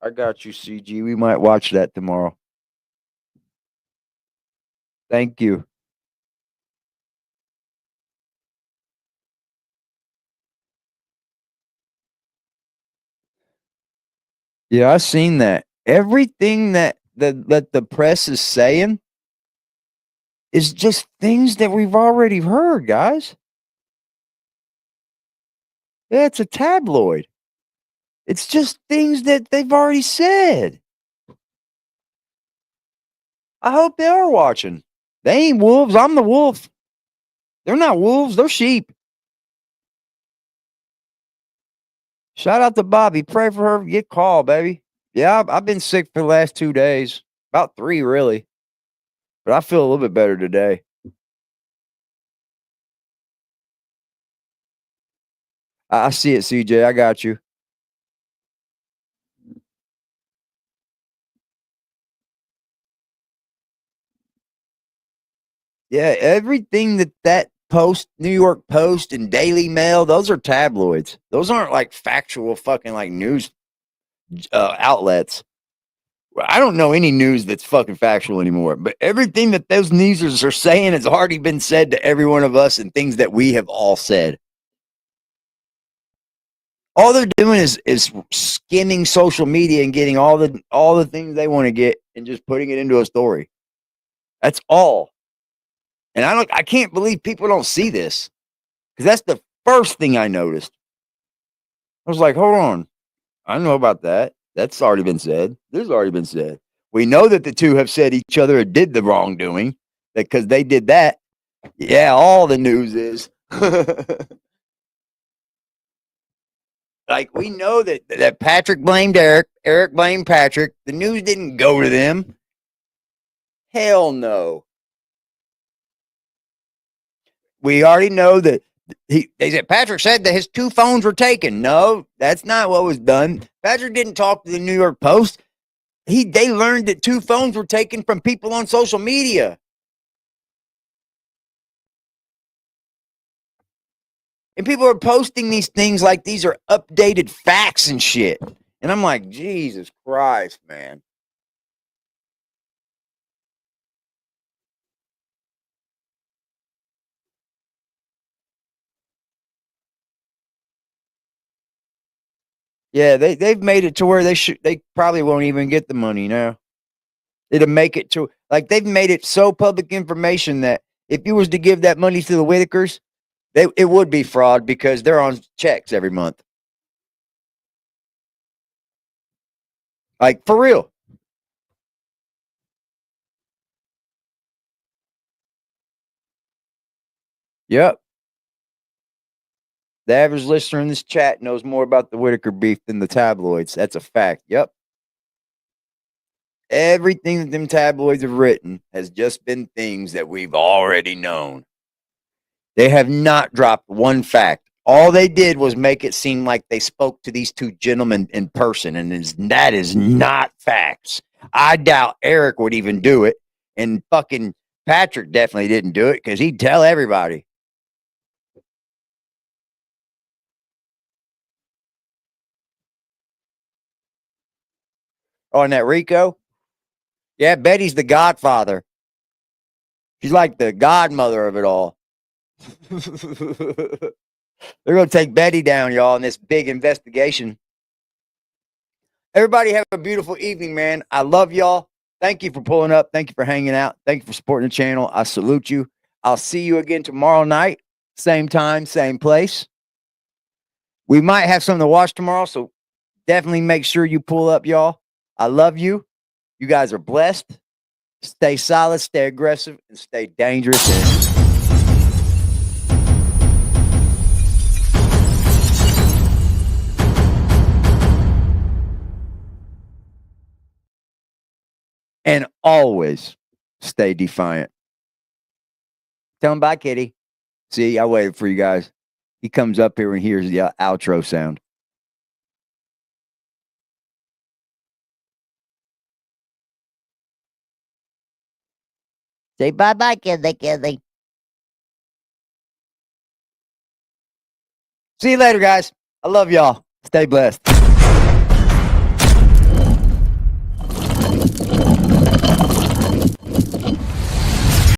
I got you, CG. We might watch that tomorrow. Thank you. Yeah, I've seen that. Everything that the press is saying is just things that we've already heard, guys. Yeah, it's a tabloid. It's just things that they've already said. I hope they are watching. They ain't wolves. I'm the wolf. They're not wolves. They're sheep. Shout out to Bobby. Pray for her. Get called, baby. Yeah, I've been sick for the last 2 days. About 3, really. But I feel a little bit better today. I see it, CJ. I got you. Yeah, everything that Post, New York Post, and Daily Mail, those are tabloids. Those aren't like factual fucking like news outlets. I don't know any news that's fucking factual anymore, but everything that those newsers are saying has already been said to every one of us and things that we have all said. All they're doing is skimming social media and getting all the things they want to get and just putting it into a story. That's all. And I can't believe people don't see this, because that's the first thing I noticed. I was like, hold on, I know about that. That's already been said. This has already been said. We know that the two have said each other did the wrongdoing, because they did that. Yeah, all the news is. Like, we know that Patrick blamed Eric blamed Patrick. The news didn't go to them. Hell no. We already know that they said Patrick said that his 2 phones were taken. No, that's not what was done. Patrick didn't talk to the New York Post. They learned that 2 phones were taken from people on social media. And people are posting these things like these are updated facts and shit. And I'm like, Jesus Christ, man. Yeah, they've made it to where they probably won't even get the money now. It'll make it to, like, they've made it so public information that if you was to give that money to the Whitakers, it would be fraud, because they're on checks every month. Like, for real. Yep. The average listener in this chat knows more about the Whitaker beef than the tabloids. That's a fact. Yep. Everything that them tabloids have written has just been things that we've already known. They have not dropped one fact. All they did was make it seem like they spoke to these 2 gentlemen in person, and that is not facts. I doubt Eric would even do it, and fucking Patrick definitely didn't do it, because he'd tell everybody. Oh, and that Rico? Yeah, Betty's the godfather. She's like the godmother of it all. They're going to take Betty down, y'all, in this big investigation. Everybody have a beautiful evening, man. I love y'all. Thank you for pulling up. Thank you for hanging out. Thank you for supporting the channel. I salute you. I'll see you again tomorrow night. Same time, same place. We might have something to watch tomorrow, so definitely make sure you pull up, y'all. I love you. You guys are blessed. Stay solid, stay aggressive, and stay dangerous. And always stay defiant. Tell him bye, kitty. See, I waited for you guys. He comes up here and hears the outro sound. Say bye-bye, kitty. See you later, guys. I love y'all. Stay blessed.